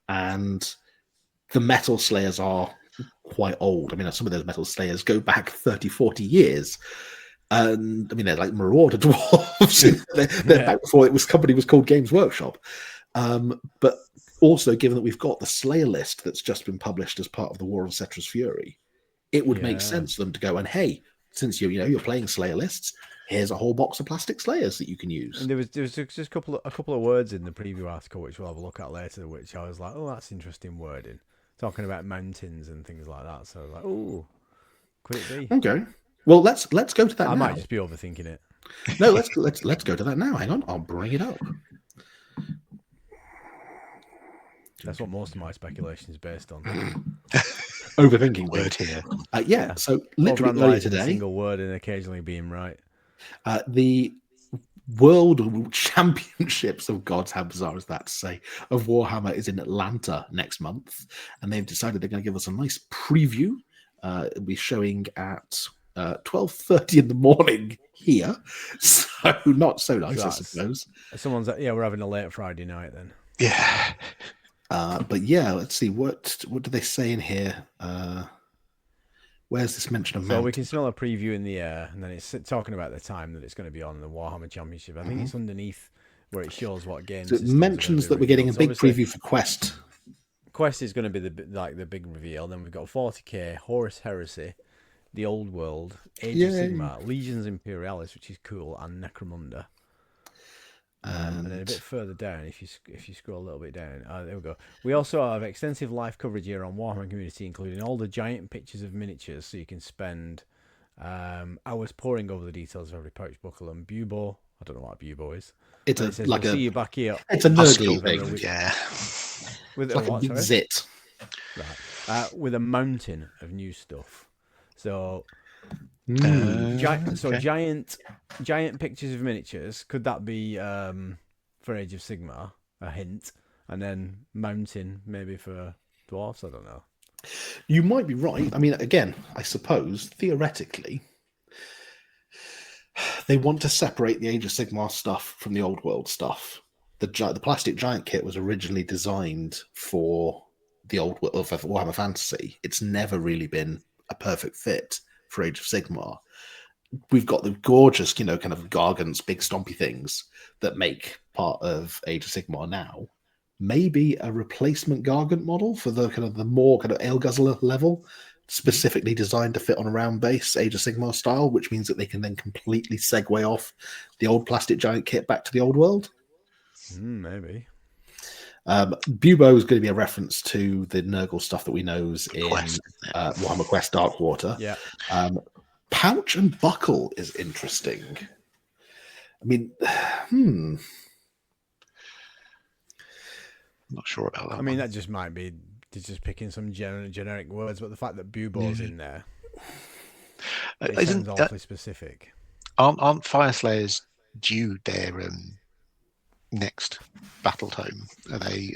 and the Metal Slayers are quite old. I mean, some of those Metal Slayers go back 30, 40 years. And I mean, they're like Marauder dwarves. they're back before company was called Games Workshop. But also, given that we've got the Slayer list that's just been published as part of the War of Cetra's Fury, it would make sense for them to go and, hey, since you're playing Slayer lists, here's a whole box of plastic Slayers that you can use. And there was just a couple of words in the preview article which we'll have a look at later, which I was like, oh, that's interesting wording, talking about mountains and things like that. So I was like, oh, could it be? Okay. Well, let's go to that. I now. might just be overthinking it. No, let's go to that now. Hang on, I'll bring it up. That's what most of my speculation is based on. Overthinking word here. Yeah. So literally earlier today, a single word and occasionally being right. The World Championships of Gods, how bizarre is that to say, of Warhammer is in Atlanta next month, and they've decided they're going to give us a nice preview. It'll be showing at 12:30 in the morning here, so not so nice, I suppose. Someone's we're having a late Friday night then. Yeah. But yeah, let's see. What do they say in here? Where's this mention of So mountain? we can smell a preview in the air, and then it's talking about the time that it's going to be on the Warhammer Championship. I think it's underneath where it shows what games. So it mentions that we're getting a big preview for Quest. Quest is going to be the big reveal. Then we've got 40k, Horus Heresy, The Old World, Age of Sigmar, Legions Imperialis, which is cool, and Necromunda. And then a bit further down, if you scroll a little bit down, there we go. We also have extensive live coverage here on Warhammer Community, including all the giant pictures of miniatures, so you can spend hours poring over the details of every pouch, buckle, and bubo. I don't know what a bubo is. It's see you back here. It's a nerdle thing. Yeah. With like a big zit. Right. With a mountain of new stuff. So. Giant pictures of miniatures. Could that be for Age of Sigmar? A hint, and then mountain maybe for dwarfs. I don't know. You might be right. I mean, again, I suppose theoretically, they want to separate the Age of Sigmar stuff from the Old World stuff. The plastic giant kit was originally designed for the Old World of Warhammer Fantasy. It's never really been a perfect fit for Age of Sigmar. We've got the gorgeous, kind of gargants, big stompy things that make part of Age of Sigmar now. Maybe a replacement gargant model for the more ale guzzler level, specifically designed to fit on a round base, Age of Sigmar style, which means that they can then completely segue off the old plastic giant kit back to the Old World. Maybe. Bubo is going to be a reference to the Nurgle stuff that we know in Warhammer Quest Darkwater. Yeah. Pouch and buckle is interesting. I mean, I'm not sure about that. I mean, that just might be just picking some generic words, but the fact that Bubo's in there, it sounds awfully specific. Aren't Fire Slayers due their next battle tome?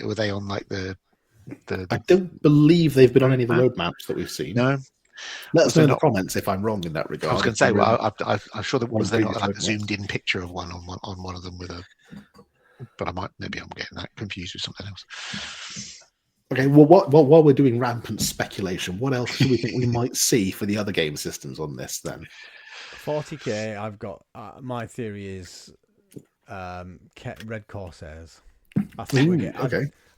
Were they on like the I don't believe they've been on any of the roadmaps that we've seen. No. Let us know in the comments if I'm wrong in that regard. I was going to say, well, I'm sure there was not like a zoomed-in picture of one on one of them with a. But maybe I'm getting that confused with something else. Okay, well, while we're doing rampant speculation, what else do we think we might see for the other game systems on this then? 40k, I've got my theory is Red Corsairs. I think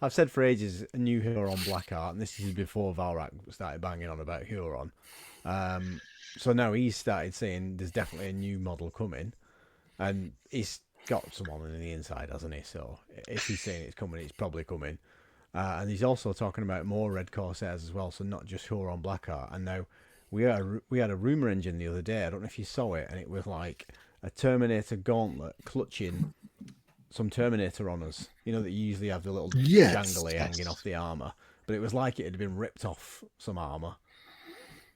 I've said for ages a new Huron Black Art, and this is before Valrak started banging on about Huron. So now he's started saying there's definitely a new model coming, and he's got someone on the inside, hasn't he? So if he's saying it's coming, it's probably coming. And he's also talking about more Red Corsairs as well, so not just Huron Black Art. And now we had a rumor engine the other day. I don't know if you saw it, and it was like a Terminator gauntlet clutching some Terminator on us. You know that you usually have the little jangly hanging off the armor, but it was like it had been ripped off some armor.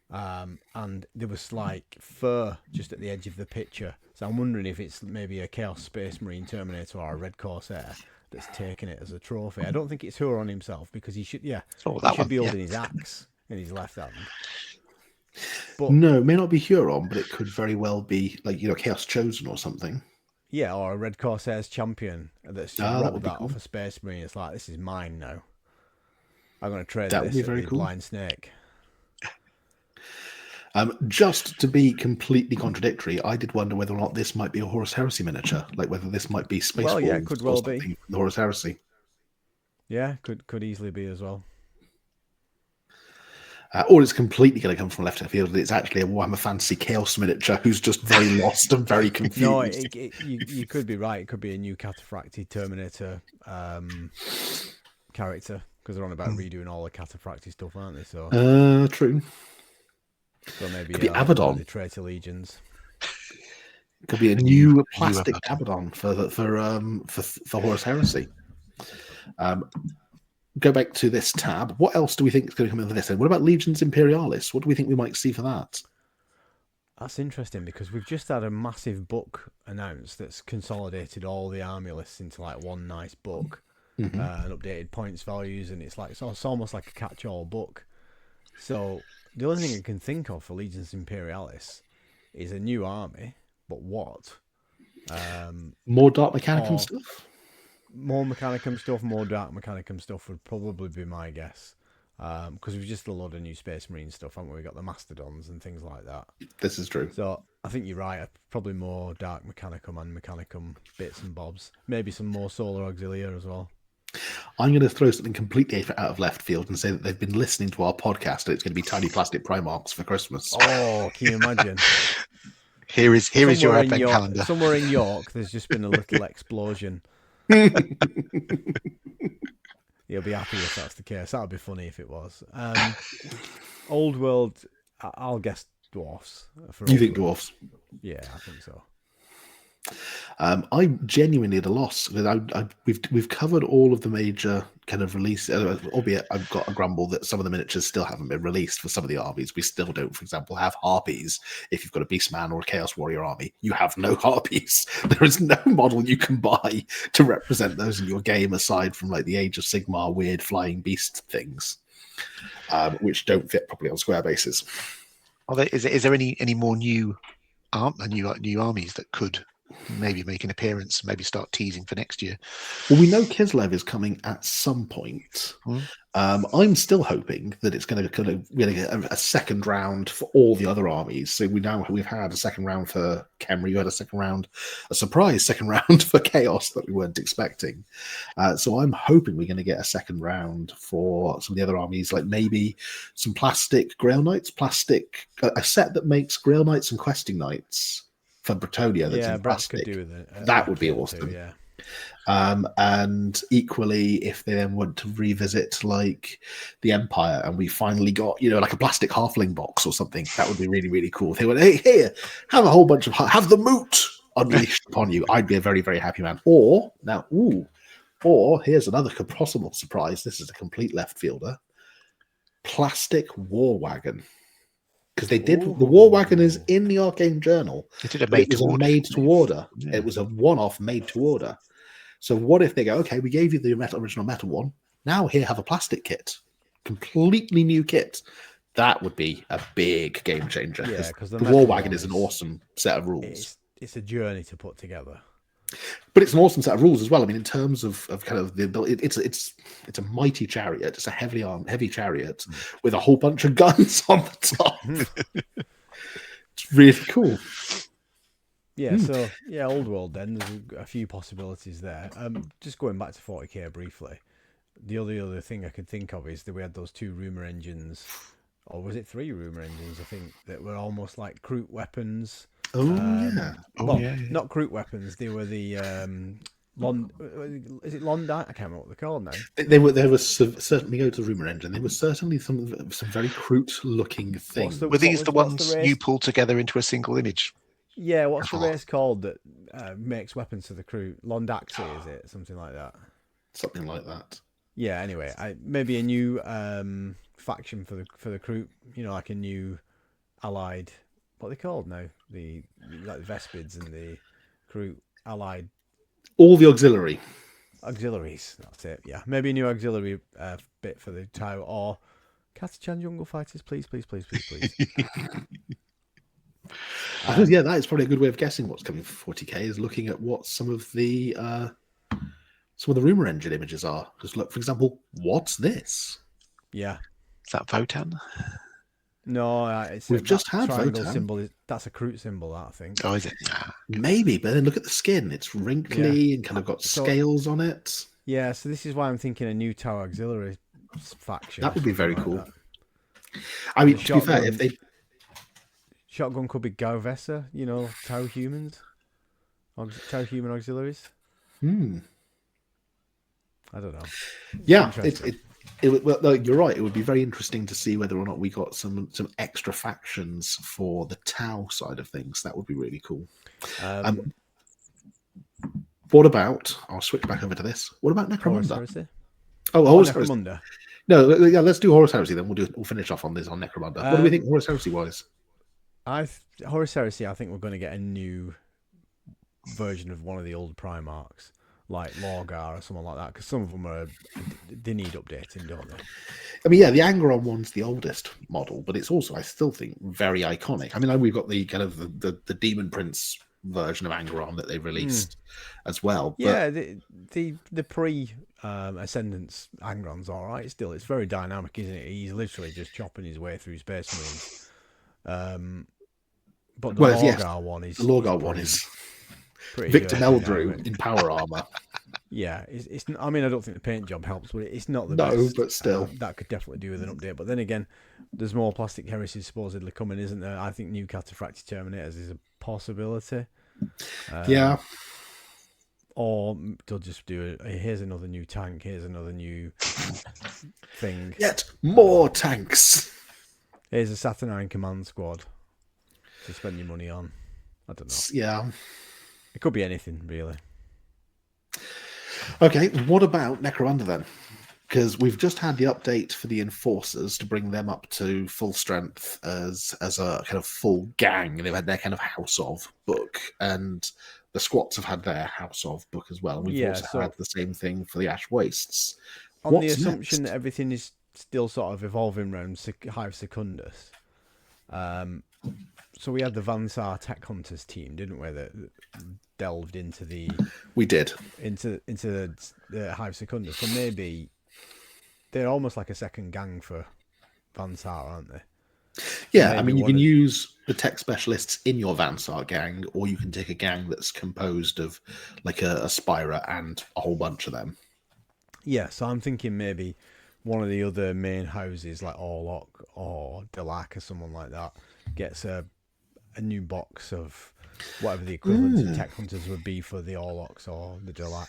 And there was like fur just at the edge of the picture. So I'm wondering if it's maybe a Chaos Space Marine Terminator or a Red Corsair that's taking it as a trophy. I don't think it's Huron himself, because he should be holding his axe in his left hand. But no, it may not be Huron, but it could very well be like Chaos Chosen or something. Yeah, or a Red Corsairs champion that's just robbed that off a Space Marine. It's like, this is mine now. I'm going to trade this at the Blind Snake. Just to be completely contradictory, I did wonder whether or not this might be a Horus Heresy miniature, like whether this might be Space Wolves. Yeah, could well be the Horus Heresy. Yeah, could easily be as well. Or it's completely going to come from left field. It's actually a Warhammer Fantasy Chaos miniature who's just very lost and very confused. No, you could be right. It could be a new Cataphractii Terminator character, because they're on about redoing all the Cataphractii stuff, aren't they? So true. So maybe could be Abaddon. The Traitor Legions. Could be a new plastic Abaddon for Horus Heresy. Go back to this tab. What else do we think is going to come into this? And what about Legions Imperialis? What do we think we might see for that? That's interesting, because we've just had a massive book announced that's consolidated all the army lists into like one nice book, and updated points values, and it's almost like a catch-all book. So the only thing I can think of for Legions Imperialis is a new army, but what? More Dark Mechanicum stuff? more Mechanicum stuff, more Dark Mechanicum stuff would probably be my guess. Because we've just a lot of new Space Marine stuff, haven't we? We've got the Mastodons and things like that. This is true. So I think you're right. Probably more Dark Mechanicum and Mechanicum bits and bobs. Maybe some more Solar Auxilia as well. I'm going to throw something completely out of left field and say that they've been listening to our podcast and it's going to be tiny plastic Primarchs for Christmas. Oh, can you imagine? Here is your advent York, calendar. Somewhere in York, there's just been a little explosion. You'll be happy if that's the case. That would be funny if it was. Old World, I'll guess dwarfs. You think dwarfs? Yeah, I think so. I'm genuinely at a loss. We've covered all of the major kind of release, albeit I've got a grumble that some of the miniatures still haven't been released for some of the armies. We still don't, for example, have harpies. If you've got a Beastman or a Chaos Warrior army, you have no harpies. There is no model you can buy to represent those in your game aside from like the Age of Sigmar weird flying beast things, which don't fit properly on square bases. Is there any more new armies that could maybe make an appearance, maybe start teasing for next year? Well, we know Kislev is coming at some point. I'm still hoping that it's going to get a second round for all the other armies. So we've had a second round for Khemri, you had a surprise second round for Chaos that we weren't expecting. So I'm hoping we're going to get a second round for some of the other armies, like maybe some plastic Grail Knights, a set that makes Grail Knights and Questing Knights for Bretonia that's in plastic. Could do with it. That would be awesome. Too, yeah. And equally, if they then want to revisit like the Empire, and we finally got like a plastic halfling box or something, that would be really, really cool. If they went, hey, here, have a whole bunch of have the moot unleashed upon you, I'd be a very, very happy man. Or here's another possible surprise. This is a complete left fielder: plastic war wagon. Because they did, the War Wagon is in the Arcane Journal. They did a made to order. Yeah. It was a one-off made to order. So what if they go, okay, we gave you the original metal one. Now here, have a plastic kit, completely new kit. That would be a big game changer. Yeah, because the War Wagon is an awesome set of rules. It's a journey to put together. But it's an awesome set of rules as well. I mean, in terms of kind of the ability, it's a mighty chariot. It's a heavy chariot with a whole bunch of guns on the top. It's really cool. Yeah, so Old World then, there's a few possibilities there. Just going back to 40k briefly, the other thing I could think of is that we had those 2 rumour engines, or was it 3 rumour engines, I think, that were almost like Kroot weapons. Not Kroot weapons. They were the is it Londite? I can't remember what they're called now. They were certainly go to the rumour engine. They were certainly some very Kroot looking things. Were these the ones you pull together into a single image? Yeah, what's the race called that makes weapons to the Kroot? Londaxi, is it? Something like that. Something like that. Yeah. Anyway, maybe a new faction for the Kroot. Like a new allied. What are they called now? The Vespids and the Kroot allied. All the auxiliaries. That's it. Yeah, maybe a new auxiliary bit for the Tau or Katachan Jungle Fighters, please. Yeah, that is probably a good way of guessing what's coming for 40k. Is looking at what some of the rumour engine images are. Just look, for example, what's this? Yeah, is that Votan? No, we've just had Votan. Symbol. That's a Kroot symbol, I think. Oh, is it? Maybe, but then look at the skin. It's wrinkly and kind of got scales on it. Yeah, so this is why I'm thinking a new Tau auxiliary faction. That would be very cool. I mean, to be fair, if they shotgun could be Gauvessa, Tau humans, Tau human auxiliaries. I don't know. Yeah, well, you're right. It would be very interesting to see whether or not we got some extra factions for the Tau side of things. That would be really cool. What about? I'll switch back over to this. What about Necromunda? Horus Heresy. No, yeah, let's do Horus Heresy then. We'll finish off on this on Necromunda. What do we think Horus Heresy wise? Horus Heresy, I think we're going to get a new version of one of the old Primarchs, like Lorgar or something like that, because some of them they need updating, don't they? I mean, yeah, the Angron one's the oldest model, but it's also, I still think, very iconic. I mean, we've got the kind of the Demon Prince version of Angron that they released as well. Yeah, the pre Ascendance Angron's all right. Still, it's very dynamic, isn't it? He's literally just chopping his way through Space Marines. But the Lorgar one is the Lorgar one is pretty Victor dynamic. Meldrew in power armor. Yeah, it's. I mean, I don't think the paint job helps, but it's not the No, best. but still. That could definitely do with an update. But then again, there's more plastic heresies supposedly coming, isn't there? I think new Cataphractic Terminators is a possibility. Yeah. Or they'll just do it. Here's another new tank. Here's another new thing. Yet more tanks. Here's a Saturnine Command Squad to spend your money on. I don't know. Yeah. It could be anything, really. Okay, what about Necromunda then? Because we've just had the update for the Enforcers to bring them up to full strength as a kind of full gang. They've had their kind of House of book, and the Squats have had their House of book as well. We've also had the same thing for the Ash Wastes. On the assumption that everything is still sort of evolving around Hive Secundus. So we had the Vansar Tech Hunters team, didn't we? That delved into the. We did into the Hive Secundus. So maybe they're almost like a second gang for Vansar, aren't they? Yeah, I mean, you can use the tech specialists in your Vansar gang, or you can take a gang that's composed of like a Spira and a whole bunch of them. Yeah, so I'm thinking maybe one of the other main houses, like Orlok or Delac or someone like that, gets a new box of whatever the equivalent of Tech Hunters would be for the Orloks or the Delac.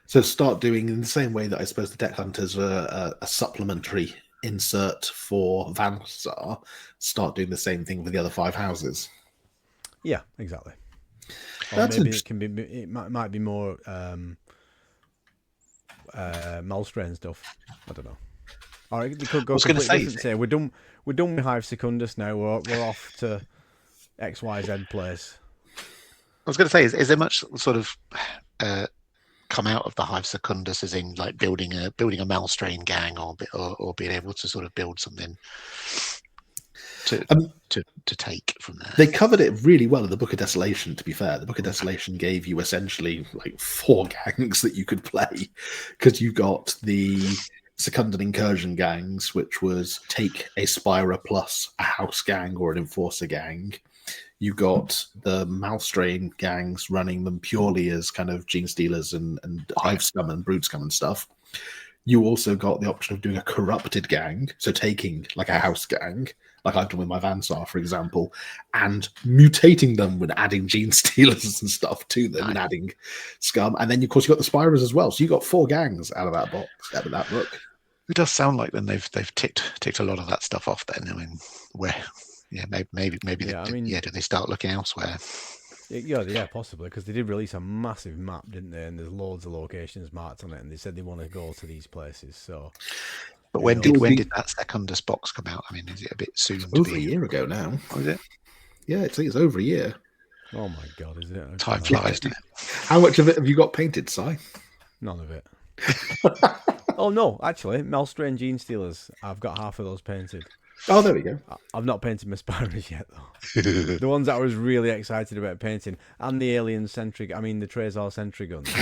So start doing in the same way that I suppose the Tech Hunters are a supplementary insert for Vansar. Start doing the same thing for the other 5 houses. Yeah, exactly. Or maybe it can be. It might be more Malstrain stuff. I don't know. Or it could go completely different. Say we're done with Hive Secundus now. We're off to XYZ place. I was going to say, is there much sort of come out of the Hive Secundus, as in like building a Malstrain gang, or being able to sort of build something to take from there? They covered it really well in the Book of Desolation, to be fair. The Book of Desolation gave you essentially like 4 gangs that you could play, because you got the Secundan Incursion gangs, which was take a Spira plus a House gang or an Enforcer gang. You got the Malstrain gangs running them purely as kind of Gene Stealers and Hive Scum and Brood Scum and stuff. You also got the option of doing a Corrupted gang, so taking like a House gang, like I've done with my Vansar, for example, and mutating them with adding Gene Stealers and stuff to them and adding Scum. And then, of course, you got the Spiras as well. So you got 4 gangs out of that box, out of that book. It does sound like then they've ticked a lot of that stuff off then. I mean, where... Yeah, maybe. Yeah, do they start looking elsewhere? Yeah, possibly, because they did release a massive map, didn't they? And there's loads of locations marked on it, and they said they want to go to these places. So, but when did that Secundus box come out? I mean, is it a bit soon? Over a year ago now. Oh, is it? Yeah, I think it's over a year. Oh my God, is it? Time flies, doesn't it? How much of it have you got painted, Si? None of it. Oh no, actually, Malstrain Gene Stealers. I've got half of those painted. Oh, there we go. I've not painted my Spiras yet, though. The ones that I was really excited about painting, and the Alien Sentry, I mean the Trezor Sentry guns.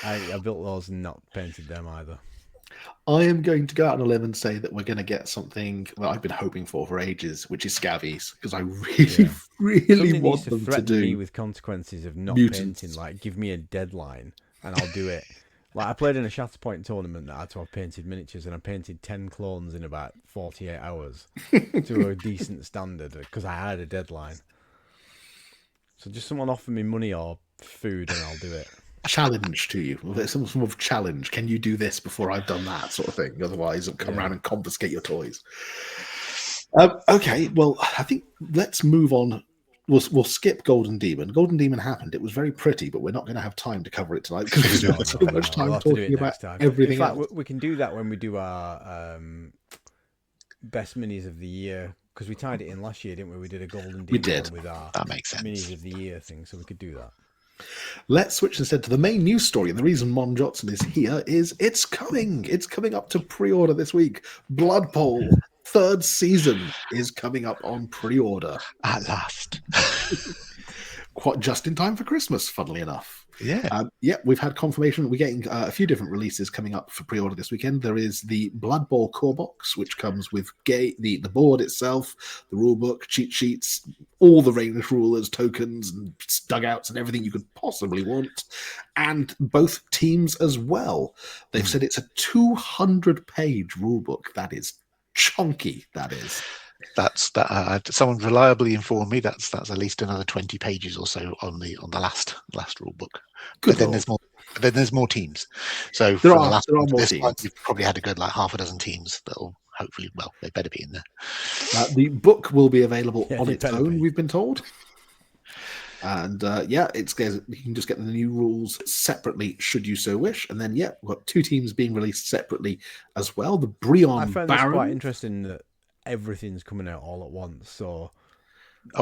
I built those and not painted them either. I am going to go out on a limb and say that we're going to get something that I've been hoping for ages, which is Scavies, because I really want them to do me with consequences of not painting. Like, give me a deadline and I'll do it. Like, I played in a Shatterpoint tournament that I had to have painted miniatures, and I painted 10 clones in about 48 hours to a decent standard because I had a deadline. So just someone offer me money or food and I'll do it. Challenge to you. Some form of challenge. Can you do this before I've done that sort of thing? Otherwise, I'll come around and confiscate your toys. Okay, well, I think let's move on. We'll skip Golden Demon. Golden Demon happened. It was very pretty, but we're not going to have time to cover it tonight because we spent so much time talking about everything else. We can do that when we do our best minis of the year, because we tied it in last year, didn't we? We did a Golden Demon with our that makes sense. Minis of the year thing, so we could do that. Let's switch instead to the main news story. And the reason Mon Jotson is here is it's coming. It's coming up to pre-order this week. Blood Bowl third season is coming up on pre-order. At last. Quite just in time for Christmas, funnily enough. Yeah. We've had confirmation. We're getting a few different releases coming up for pre-order this weekend. There is the Blood Bowl core box, which comes with the board itself, the rule book, cheat sheets, all the Ranged rulers, tokens, and dugouts, and everything you could possibly want, and both teams as well. They've said it's a 200-page rule book. That is chunky. That is. Someone reliably informed me that's at least another 20 pages or so on the last rule book. But then there's more teams. So there are more teams. We've probably had a good half a dozen teams that'll hopefully, they better be in there. The book will be available on its own, we've been told. And you can just get the new rules separately should you so wish. And then we've got two teams being released separately as well. The Breon I found Baron. this quite interesting that everything's coming out all at once. So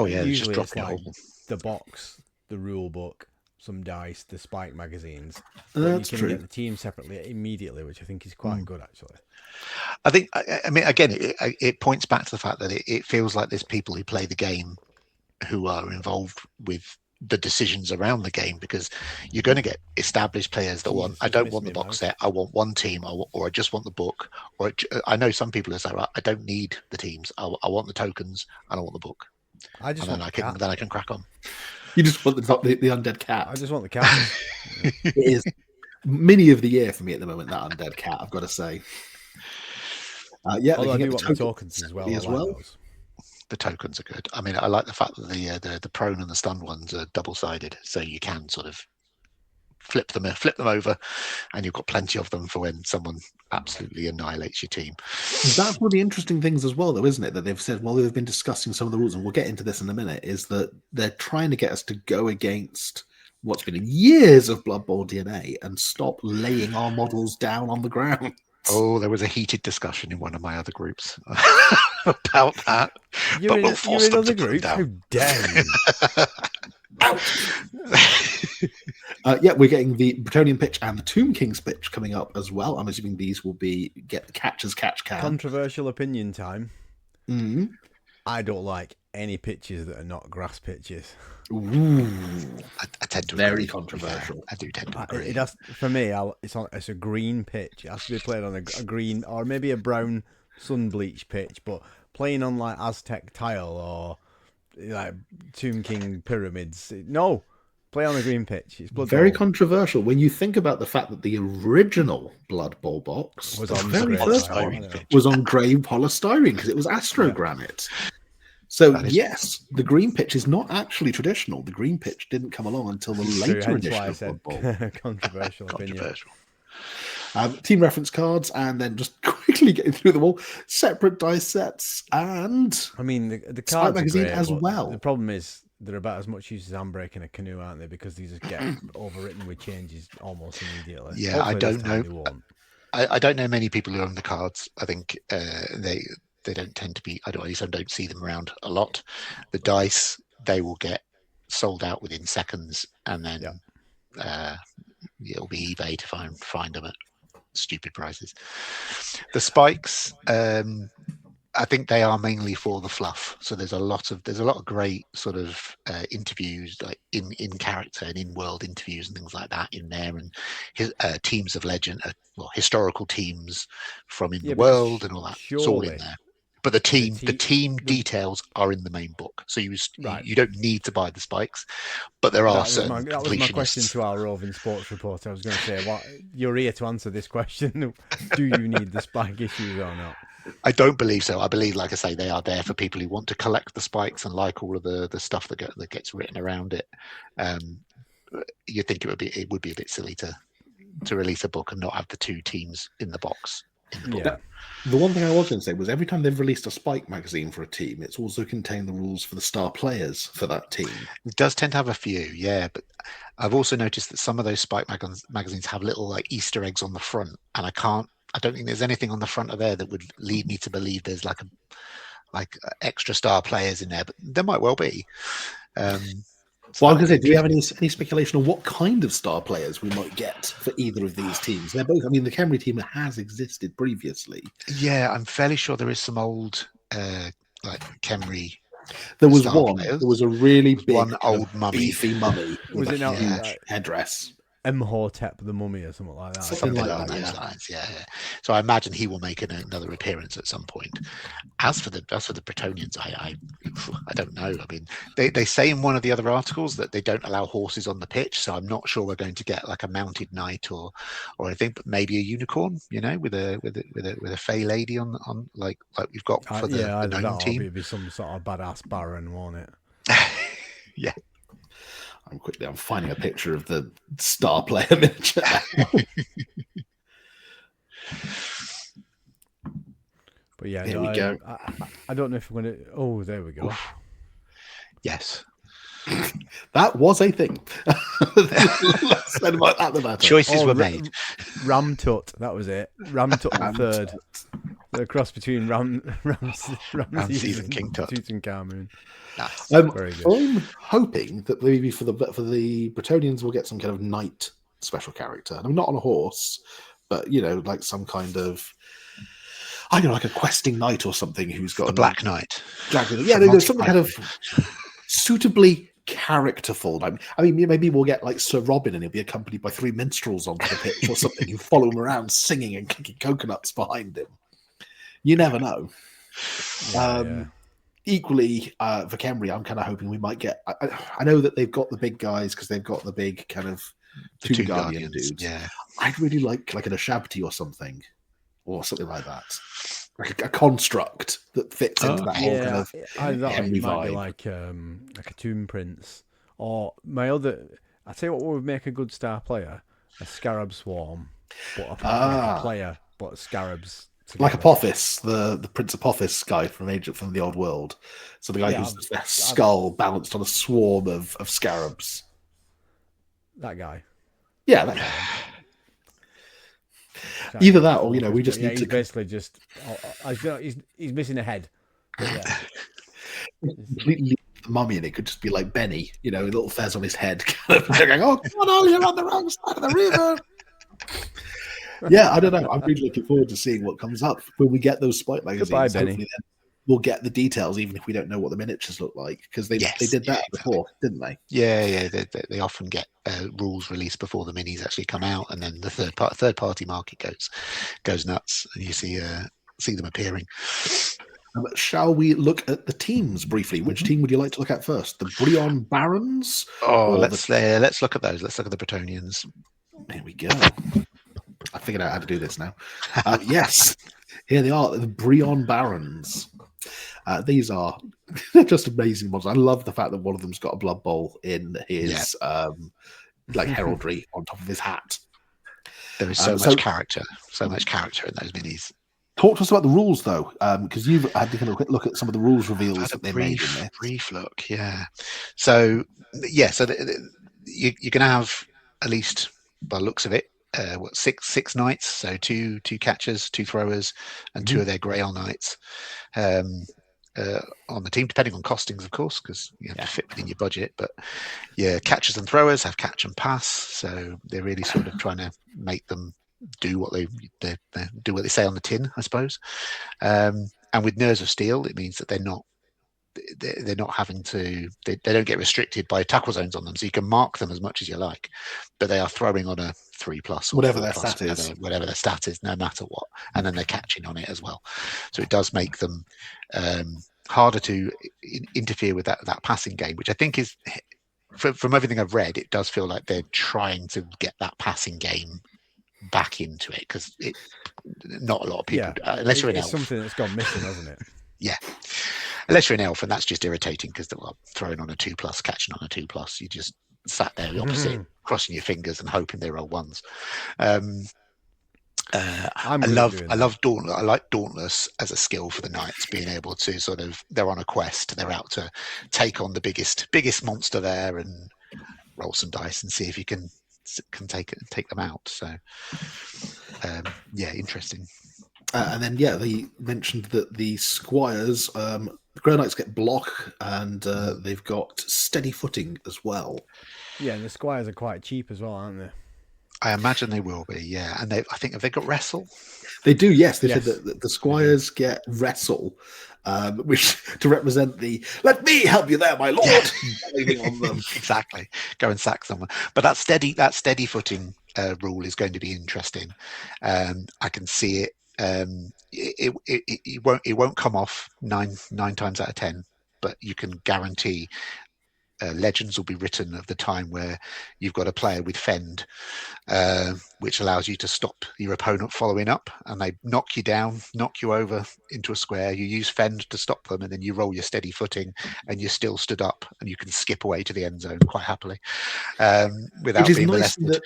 usually it's like the box, the rule book, some dice, the Spike magazines. That's you can true. get the team separately immediately, which I think is quite good actually. I think, I mean, again, it points back to the fact that it feels like there's people who play the game who are involved with the decisions around the game, because you're going to get established players that I don't want the box set, I want one team, or I just want the book, or I know some people who say, right, I don't need the teams, I want the tokens and I want the book. Then I can crack on. You just want the undead cat. I just want the cat. It is mini of the year for me at the moment, that undead cat, I've got to say. Although I do want the tokens as well. Those. The tokens are good. I mean, I like the fact that the prone and the stunned ones are double-sided, so you can sort of flip them over, and you've got plenty of them for when someone absolutely annihilates your team. That's one of the interesting things as well, though, isn't it? That they've said, well, they've been discussing some of the rules, and we'll get into this in a minute, is that they're trying to get us to go against what's been years of Blood Bowl DNA and stop laying our models down on the ground. Oh, there was a heated discussion in one of my other groups about that. You're in other groups? How dare you? We're getting the Bretonian pitch and the Tomb King's pitch coming up as well. I'm assuming these will be catch can. Controversial opinion time. Mm-hmm. I don't like any pitches that are not grass pitches. Ooh, I tend to very agree. controversial. Yeah, I do tend to agree. It has, for me, it's a green pitch. It has to be played on a green or maybe a brown sun bleach pitch, but playing on like Aztec tile or like Tomb King pyramids, no. Play on a green pitch. It's Blood very Bowl. Controversial when you think about the fact that the original Blood Bowl box was on grey polystyrene because it was astrogranite. So yes, the green pitch is not actually traditional. The green pitch didn't come along until the later edition of Blood Bowl. Controversial opinion. Team reference cards, and then just quickly getting through them all. Separate dice sets, and I mean the cards magazine great, as well. The problem is they're about as much use as handbrake in a canoe, aren't they? Because these just get overwritten with changes almost immediately. Yeah, hopefully I don't know. I don't know many people who own the cards. I think they don't tend to be. I don't see them around a lot. The dice, they will get sold out within seconds, and then it'll be eBay to find them at stupid prices. The spikes, I think they are mainly for the fluff. So there's a lot of great sort of interviews, like in character and in world interviews and things like that in there, and teams of legend, historical teams from in the world and all that. It's all in there. But the team details are in the main book, so you don't need to buy the spikes. But there are certain. That was my question to our roving sports reporter. I was going to say, you're here to answer this question: do you need the spike issues or not? I don't believe so. I believe, like I say, they are there for people who want to collect the spikes and like all of the stuff that gets written around it. You think it would be a bit silly to release a book and not have the two teams in the box. Yeah. The one thing I was going to say was every time they've released a Spike magazine for a team, it's also contained the rules for the star players for that team. It does tend to have a few, yeah, but I've also noticed that some of those Spike magazines have little like Easter eggs on the front, and I don't think there's anything on the front of there that would lead me to believe there's like extra star players in there, but there might well be. So Well, I was that'll going to say, be do we have any speculation on what kind of star players we might get for either of these teams? They're both. I mean, the Khemri team has existed previously. Yeah, I'm fairly sure there is some old like Khemri. There was star one. players. There was a really big, One old mummy. beefy mummy Was with it a not huge like headdress. Imhotep the Mummy or something like that? Something Something like along that, those yeah. lines, yeah. So I imagine he will make another appearance at some point. As for the Bretonians, I don't know. I mean, they say in one of the other articles that they don't allow horses on the pitch, so I'm not sure we're going to get like a mounted knight or anything, but maybe a unicorn, with a fey lady on like we've got for the either gnome that or team. it'd be some sort of badass baron, won't it? Yeah. I'm finding a picture of the star player miniature now. But yeah, Here we go. I don't know if we're going to. Oh, there we go. Oof. Yes. That was a thing. Let's say about that the matter. Choices were made. Ramtut, that was it. Ramtut the third. The cross between Ramses and King Tut. Tut and Carmoon. Nice. Very good. I'm hoping that maybe for the Bretonians we'll get some kind of knight special character. I mean, not on a horse, but like some kind of, I don't know, like a questing knight or something who's got The Black Knight. Yeah, there's something kind of suitably characterful. I mean, maybe we'll get like Sir Robin and he'll be accompanied by 3 minstrels onto the pitch or something who follow him around singing and kicking coconuts behind him. You never know. Yeah. Equally, for Khemri, I'm kind of hoping we might get. I know that they've got the big guys because they've got the big kind of The Tomb Guardian dudes. Yeah. I'd really like an Ashabti or something like that, like a construct that fits into that whole kind of I thought Khemri it might be vibe. like a Tomb Prince, or my other. I tell you what would make a good star player: a Scarab Swarm, but a player, but scarabs. Together. Like Apophis, the Prince Apophis guy from the Old World. So the guy who's their skull balanced on a swarm of scarabs. That guy. Yeah, that guy. Either that, or we just need to he's basically just. He's missing a head. Yeah. Completely leave the mummy, and it could just be like Benny, a little fez on his head, kind of going, "Oh, come on, you're on the wrong side of the river." Yeah, I don't know. I'm really looking forward to seeing what comes up when we get those spike magazines. Goodbye, Benny. Hopefully then we'll get the details, even if we don't know what the miniatures look like, because they did that before, didn't they? Yeah. They often get rules released before the minis actually come out, and then the third party market goes nuts, and you see them appearing. Shall we look at the teams briefly? Which team would you like to look at first? The Breon Barons? Oh, let's look at those. Let's look at the Bretonians. There we go. I figured out how to do this now. Yes, here they are, the Breon Barons. These are just amazing ones. I love the fact that one of them's got a blood bowl in his heraldry on top of his hat. There is so much character in those minis. Talk to us about the rules, though, because you've had to kind of quick look at some of the rules reveals that they made in there. Brief look, yeah. So you're going to have at least, by the looks of it, six knights, so two catchers, 2 throwers, and 2 of their Grail knights on the team, depending on costings, of course, because you have to fit within your budget. But catchers and throwers have catch and pass, so they're really sort of trying to make them do what they do what they say on the tin, I suppose. And with Nerves of Steel, it means that they're not having to, they don't get restricted by tackle zones on them, so you can mark them as much as you like, but they are throwing on a 3+ or whatever their 4+, stat is, whatever their stat is, no matter what, and then they're catching on it as well. So it does make them harder to interfere with that passing game, which I think is, from everything I've read, it does feel like they're trying to get that passing game back into it, because not a lot of people, unless you're an elf. It's something that's gone missing, hasn't it? Yeah. Unless you're an elf, and that's just irritating, because throwing on a 2+, catching on a 2+, you just sat there the opposite, crossing your fingers and hoping they roll ones. I love Dauntless. I like Dauntless as a skill for the knights, being able to sort of, they're on a quest, they're out to take on the biggest monster there and roll some dice and see if you can take them out. So interesting. And then they mentioned that the squires The Grey Knights get block, and they've got steady footing as well. Yeah, and the squires are quite cheap as well, aren't they? I imagine they will be, yeah. And I think, have they got wrestle? They do, yes. They Yes, said that the squires get wrestle, which to represent the "let me help you there, my lord," diving on them. Exactly. Go and sack someone. But that steady footing rule is going to be interesting. I can see it. It won't come off nine times out of 10, but you can guarantee legends will be written of the time where you've got a player with fend, which allows you to stop your opponent following up, and they knock you down, knock you over into a square. You use fend to stop them, and then you roll your steady footing, and you're still stood up, and you can skip away to the end zone quite happily without Which is being nice molested. that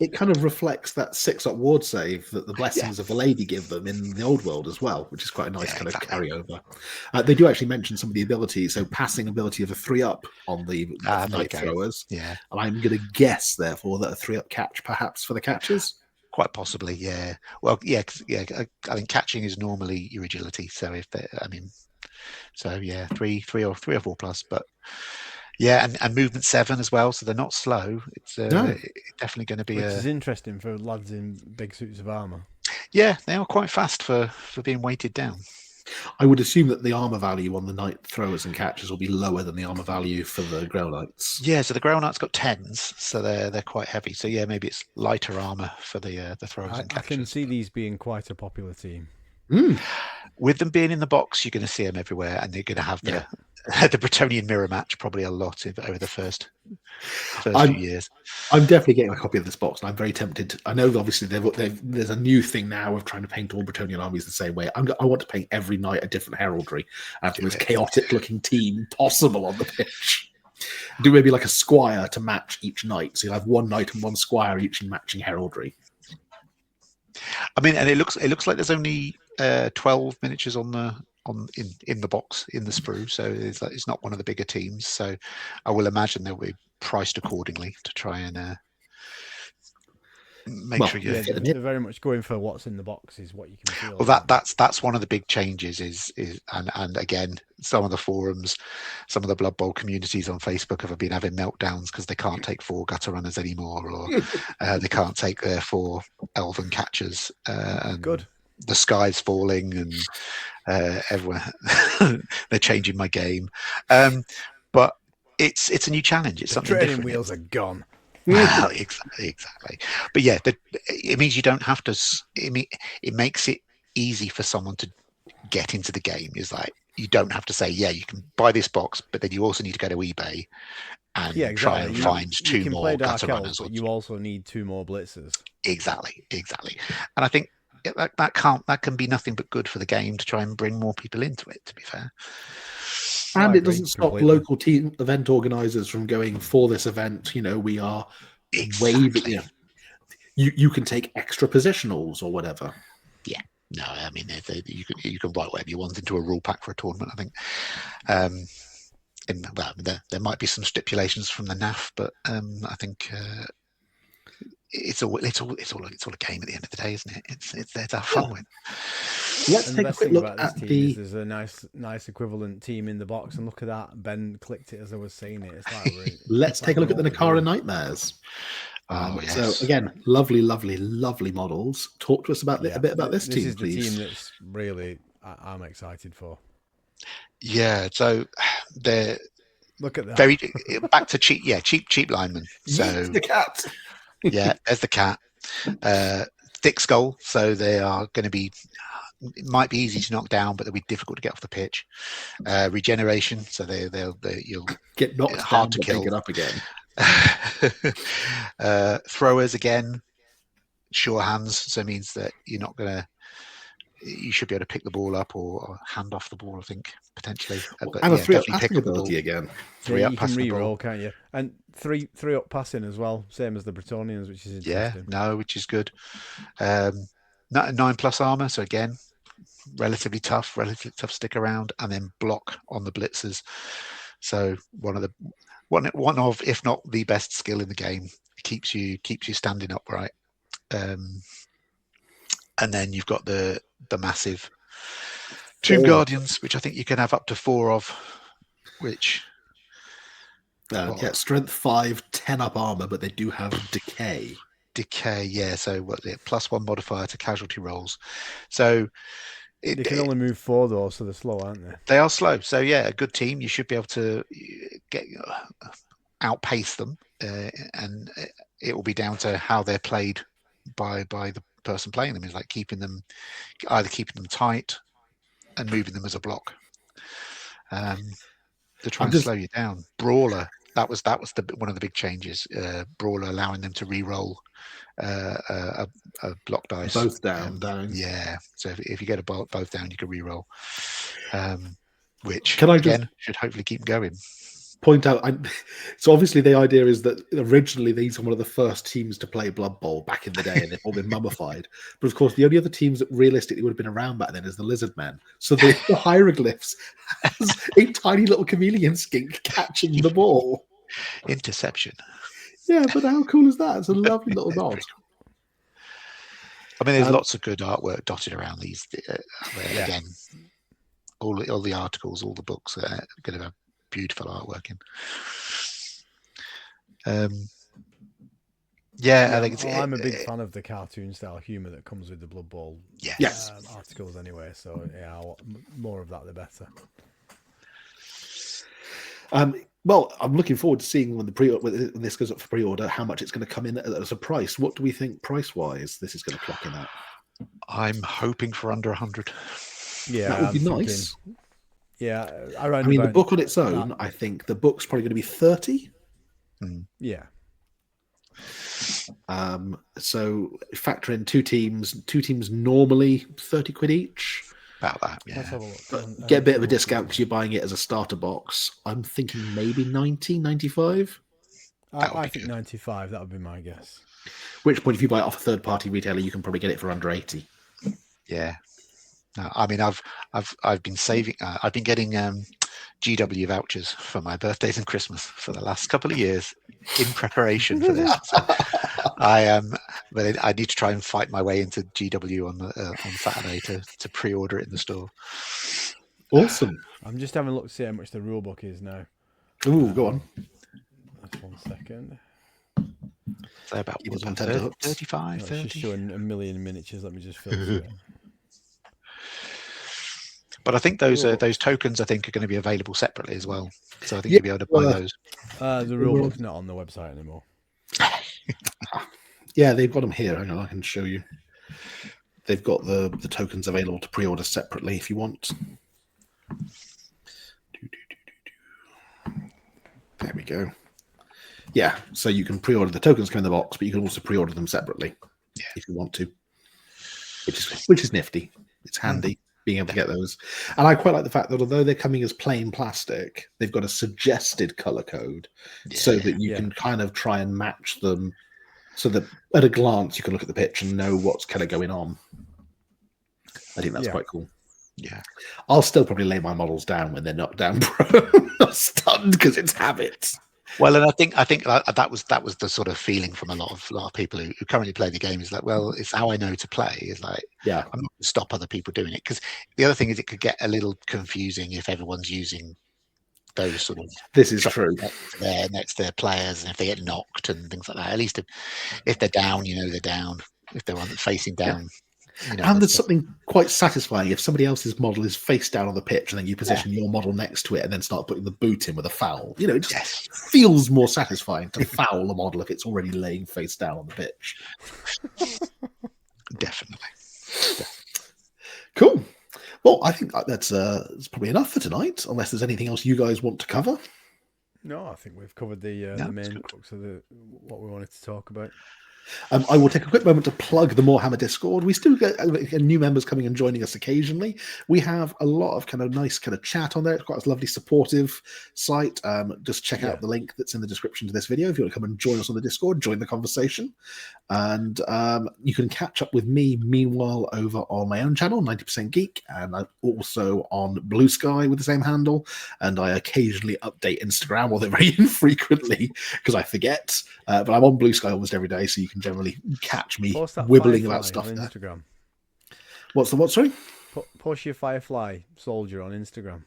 it kind of reflects that 6-up ward save that the blessings of the lady give them in the old world as well, which is quite a nice kind of carryover. They do actually mention some of the abilities. So passing ability of a 3-up on the knight throwers. Yeah. And I'm going to guess, therefore, that a 3-up catch perhaps for the catchers. Quite possibly, yeah. Well, yeah. I think catching is normally your agility. So yeah, three or 4 plus, but. Yeah, and movement 7 as well, so they're not slow. It's definitely going to be. Which is interesting for lads in big suits of armor. Yeah, they are quite fast for being weighted down. I would assume that the armor value on the knight throwers and catchers will be lower than the armor value for the Grey Knights. Yeah, so the Grey Knight's got 10s, so they're quite heavy. So yeah, maybe it's lighter armor for the throwers and catchers. I can see these being quite a popular team. With them being in the box, you're going to see them everywhere, and they're going to have the Bretonnian mirror match probably a lot over the first few years. I'm definitely getting a copy of this box, and I'm very tempted. I know, obviously, there's a new thing now of trying to paint all Bretonnian armies the same way. I want to paint every knight a different heraldry, and have the most chaotic-looking team possible on the pitch. Do maybe like a squire to match each knight, so you'll have one knight and one squire each in matching heraldry. I mean, and it looks like there's only 12 miniatures in the box in the sprue, so it's not one of the bigger teams. So I will imagine they'll be priced accordingly to try and make sure you. Yeah, they're very much going for what's in the box is what you can feel. Well, that's one of the big changes is and again, some of the forums, some of the Blood Bowl communities on Facebook have been having meltdowns because they can't take 4 gutter runners anymore, or they can't take their 4 elven catchers. And Good. The sky's falling, and everyone they're changing my game. But it's a new challenge. It's something training different. Wheels are gone. Well, exactly. But yeah, it means you don't have to. It makes it easy for someone to get into the game. Is like you don't have to say, yeah, you can buy this box, but then you also need to go to eBay and try and find 2 more gutter runners. But you also need 2 more blitzers. Exactly. And I think that can be nothing but good for the game to try and bring more people into it. To be fair. And it doesn't stop local team event organizers from going for this event. You know, we are waving. You can take extra positionals or whatever. Yeah, no, I mean you can write whatever you want into a rule pack for a tournament. I think, there might be some stipulations from the NAF, but I think it's all a game at the end of the day, isn't it? It's there to have fun with. Let's take a quick look at There's a nice equivalent team in the box, and look at that. Ben clicked it as I was saying it. It's like let's take a look at the Nakara Nightmares. Yes. So again, lovely models. Talk to us about a bit about this team, is please. The team that's really I'm excited for. Yeah, so they're look at that. Very back to cheap linemen. So the cat. Yeah, there's the cat. Thick skull, so they are going to be. It might be easy to knock down, but they'll be difficult to get off the pitch. Regeneration, so you'll get knocked hard down, to kill. Pick it up again. Throwers again, sure hands, so it means that you're not gonna. You should be able to pick the ball up or hand off the ball, I think, potentially. And a 3-up passing ability again. 3-up you can re-roll, can't you? And 3-up passing as well, same as the Bretonians, which is interesting. Which is good. 9+ armor, so again, relatively tough to stick around, and then block on the blitzers. So one of, if not the best skill in the game, keeps you standing upright. And then you've got the massive Tomb Oh. Guardians, which I think you can have up to 4 of, which... Yeah, strength 5, 10 up armor, but they do have decay. Decay, yeah. So +1 modifier to casualty rolls. So They can only move 4 though, so they're slow, aren't they? They are slow. So yeah, a good team, you should be able to outpace them, and it will be down to how they're played by the person playing them. Is like either keeping them tight and moving them as a block, to try and slow you down. Brawler, that was one of the big changes. Brawler allowing them to re-roll a block dice. Both down. Yeah. So if you get both down, you can re-roll. Which should hopefully keep going. Point out, so obviously the idea is that originally these were one of the first teams to play Blood Bowl back in the day, and they've all been mummified. But of course, the only other teams that realistically would have been around back then is the Lizard Men. So the hieroglyphs has a tiny little chameleon skink catching the ball. Interception. Yeah, but how cool is that? It's a lovely little nod. I mean, there's lots of good artwork dotted around these. Again, all the articles, all the books are going to have beautiful artwork in. I think I'm a big fan of the cartoon style humour that comes with the Blood Bowl articles anyway. So yeah, more of that the better. Well, I'm looking forward to seeing when this goes up for pre-order, how much it's going to come in as a price. What do we think price-wise this is going to clock in at? I'm hoping for under 100. Yeah, that would be nice. Yeah, I mean, the book on its own, I think the book's probably going to be 30. Yeah. So factor in two teams normally 30 quid each. About that, yeah. Let's have a look. But get a bit of a discount because you're buying it as a starter box. I'm thinking maybe 90, 95. I think 95. That would be my guess. Which point, if you buy it off a third-party retailer, you can probably get it for under 80. Yeah. No, I mean, I've been saving. I've been getting GW vouchers for my birthdays and Christmas for the last couple of years in preparation for this. So but I need to try and fight my way into GW on Saturday to pre-order it in the store. Awesome. I'm just having a look to see how much the rule book is now. Ooh, go on. Just 1 second. So about 35, 30. It's just showing a million miniatures. Let me just fill through it. But I think those tokens are going to be available separately as well. So I think you'll be able to buy those. The rulebook's not on the website anymore. Yeah, they've got them here. Hang on, I can show you. They've got the tokens available to pre-order separately if you want. There we go. Yeah, so you can pre-order the tokens come in the box, but you can also pre-order them separately if you want to, which is nifty. It's handy. Being able to get those. And I quite like the fact that although they're coming as plain plastic, they've got a suggested color code so that you can kind of try and match them so that at a glance you can look at the pitch and know what's kind of going on. I think that's quite cool. Yeah. I'll still probably lay my models down when they're knocked down prone or stunned because it's habit. Well, and I think that was the sort of feeling from a lot of people who currently play the game is like, well, it's how I know to play. It's like, I'm not going to stop other people doing it, because the other thing is it could get a little confusing if everyone's using those sort of. This is true. Next to their players, and if they get knocked and things like that. At least if they're down, they're down. If they're facing down. And there's something quite satisfying if somebody else's model is face down on the pitch and then you position your model next to it and then start putting the boot in with a foul. It just feels more satisfying to foul a model if it's already laying face down on the pitch. Definitely. Cool. Well, I think that's probably enough for tonight, unless there's anything else you guys want to cover. No, I think we've covered the main crux of what we wanted to talk about. I will take a quick moment to plug the Morehammer Discord. We still get new members coming and joining us occasionally. We have a lot of kind of nice kind of chat on there. It's quite a lovely, supportive site. Just check out the link that's in the description to this video. If you want to come and join us on the Discord, join the conversation. And you can catch up with me, meanwhile, over on my own channel, 90% Geek. And I'm also on Blue Sky with the same handle. And I occasionally update Instagram, although very infrequently, because I forget. But I'm on Blue Sky almost every day, so you can generally catch me wibbling about stuff there. Instagram. What's the what, sorry? post your Firefly soldier on Instagram.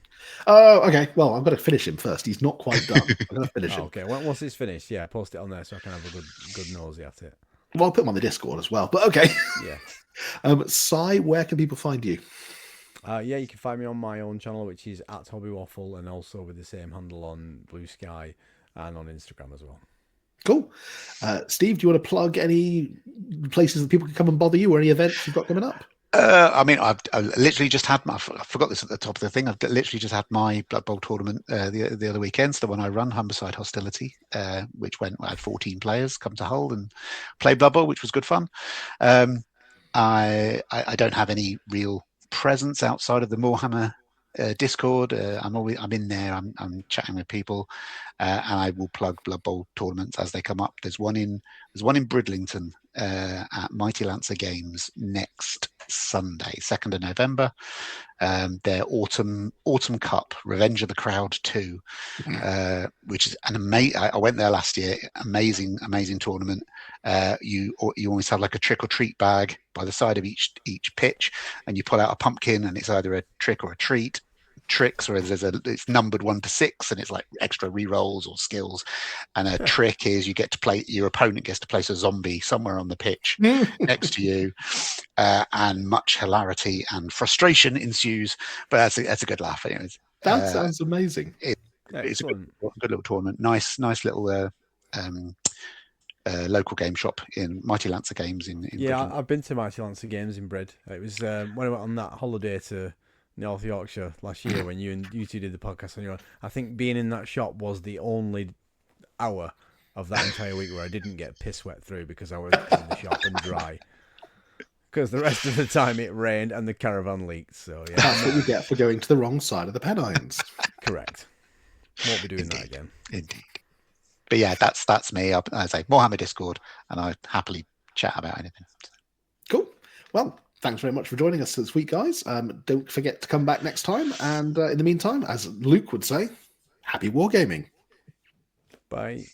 Oh, okay. Well, I've got to finish him first. He's not quite done. I'm going to finish him. Okay, once it's finished, yeah, post it on there so I can have a good nosy at it. Well, I'll put him on the Discord as well. But okay. Yeah. Si, where can people find you? Yeah, you can find me on my own channel, which is at Hobby Waffle, and also with the same handle on Blue Sky and on Instagram as well. Cool. Steve, do you want to plug any places that people can come and bother you, or any events you've got coming up? I mean, I literally just had I forgot this at the top of the thing. I've literally just had my Blood Bowl tournament the other weekend. So the one I run, Humberside Hostility, which I had 14 players come to Hull and play Blood Bowl, which was good fun. I don't have any real presence outside of the Morehammer Discord. I'm in there. I'm chatting with people, and I will plug Blood Bowl tournaments as they come up. There's one in Bridlington at Mighty Lancer Games next Sunday, 2nd of November. Their Autumn Cup, Revenge of the Crowd 2, which is an amazing. I went there last year. Amazing tournament. You always have like a trick or treat bag by the side of each pitch, and you pull out a pumpkin, and it's either a trick or a treat. Tricks, or it's numbered 1 to 6, and it's like extra re-rolls or skills. And a trick is your opponent gets to place a zombie somewhere on the pitch next to you, and much hilarity and frustration ensues. But that's a good laugh. Anyways, that sounds amazing. It's a good little tournament. Nice little local game shop in Mighty Lancer Games in yeah, I've been to Mighty Lancer Games in Brid. It was when I went on that holiday to North Yorkshire last year when you two did the podcast on your own. I think being in that shop was the only hour of that entire week where I didn't get piss wet through because I was in the shop and dry. Because the rest of the time it rained and the caravan leaked. So yeah, that's what you get for going to the wrong side of the Pennines. Correct. Won't be doing that again. Indeed. But yeah, that's me. I say Morehammer Discord, and I happily chat about anything. Cool. Well, thanks very much for joining us this week, guys. Don't forget to come back next time. And in the meantime, as Luke would say, happy wargaming. Bye.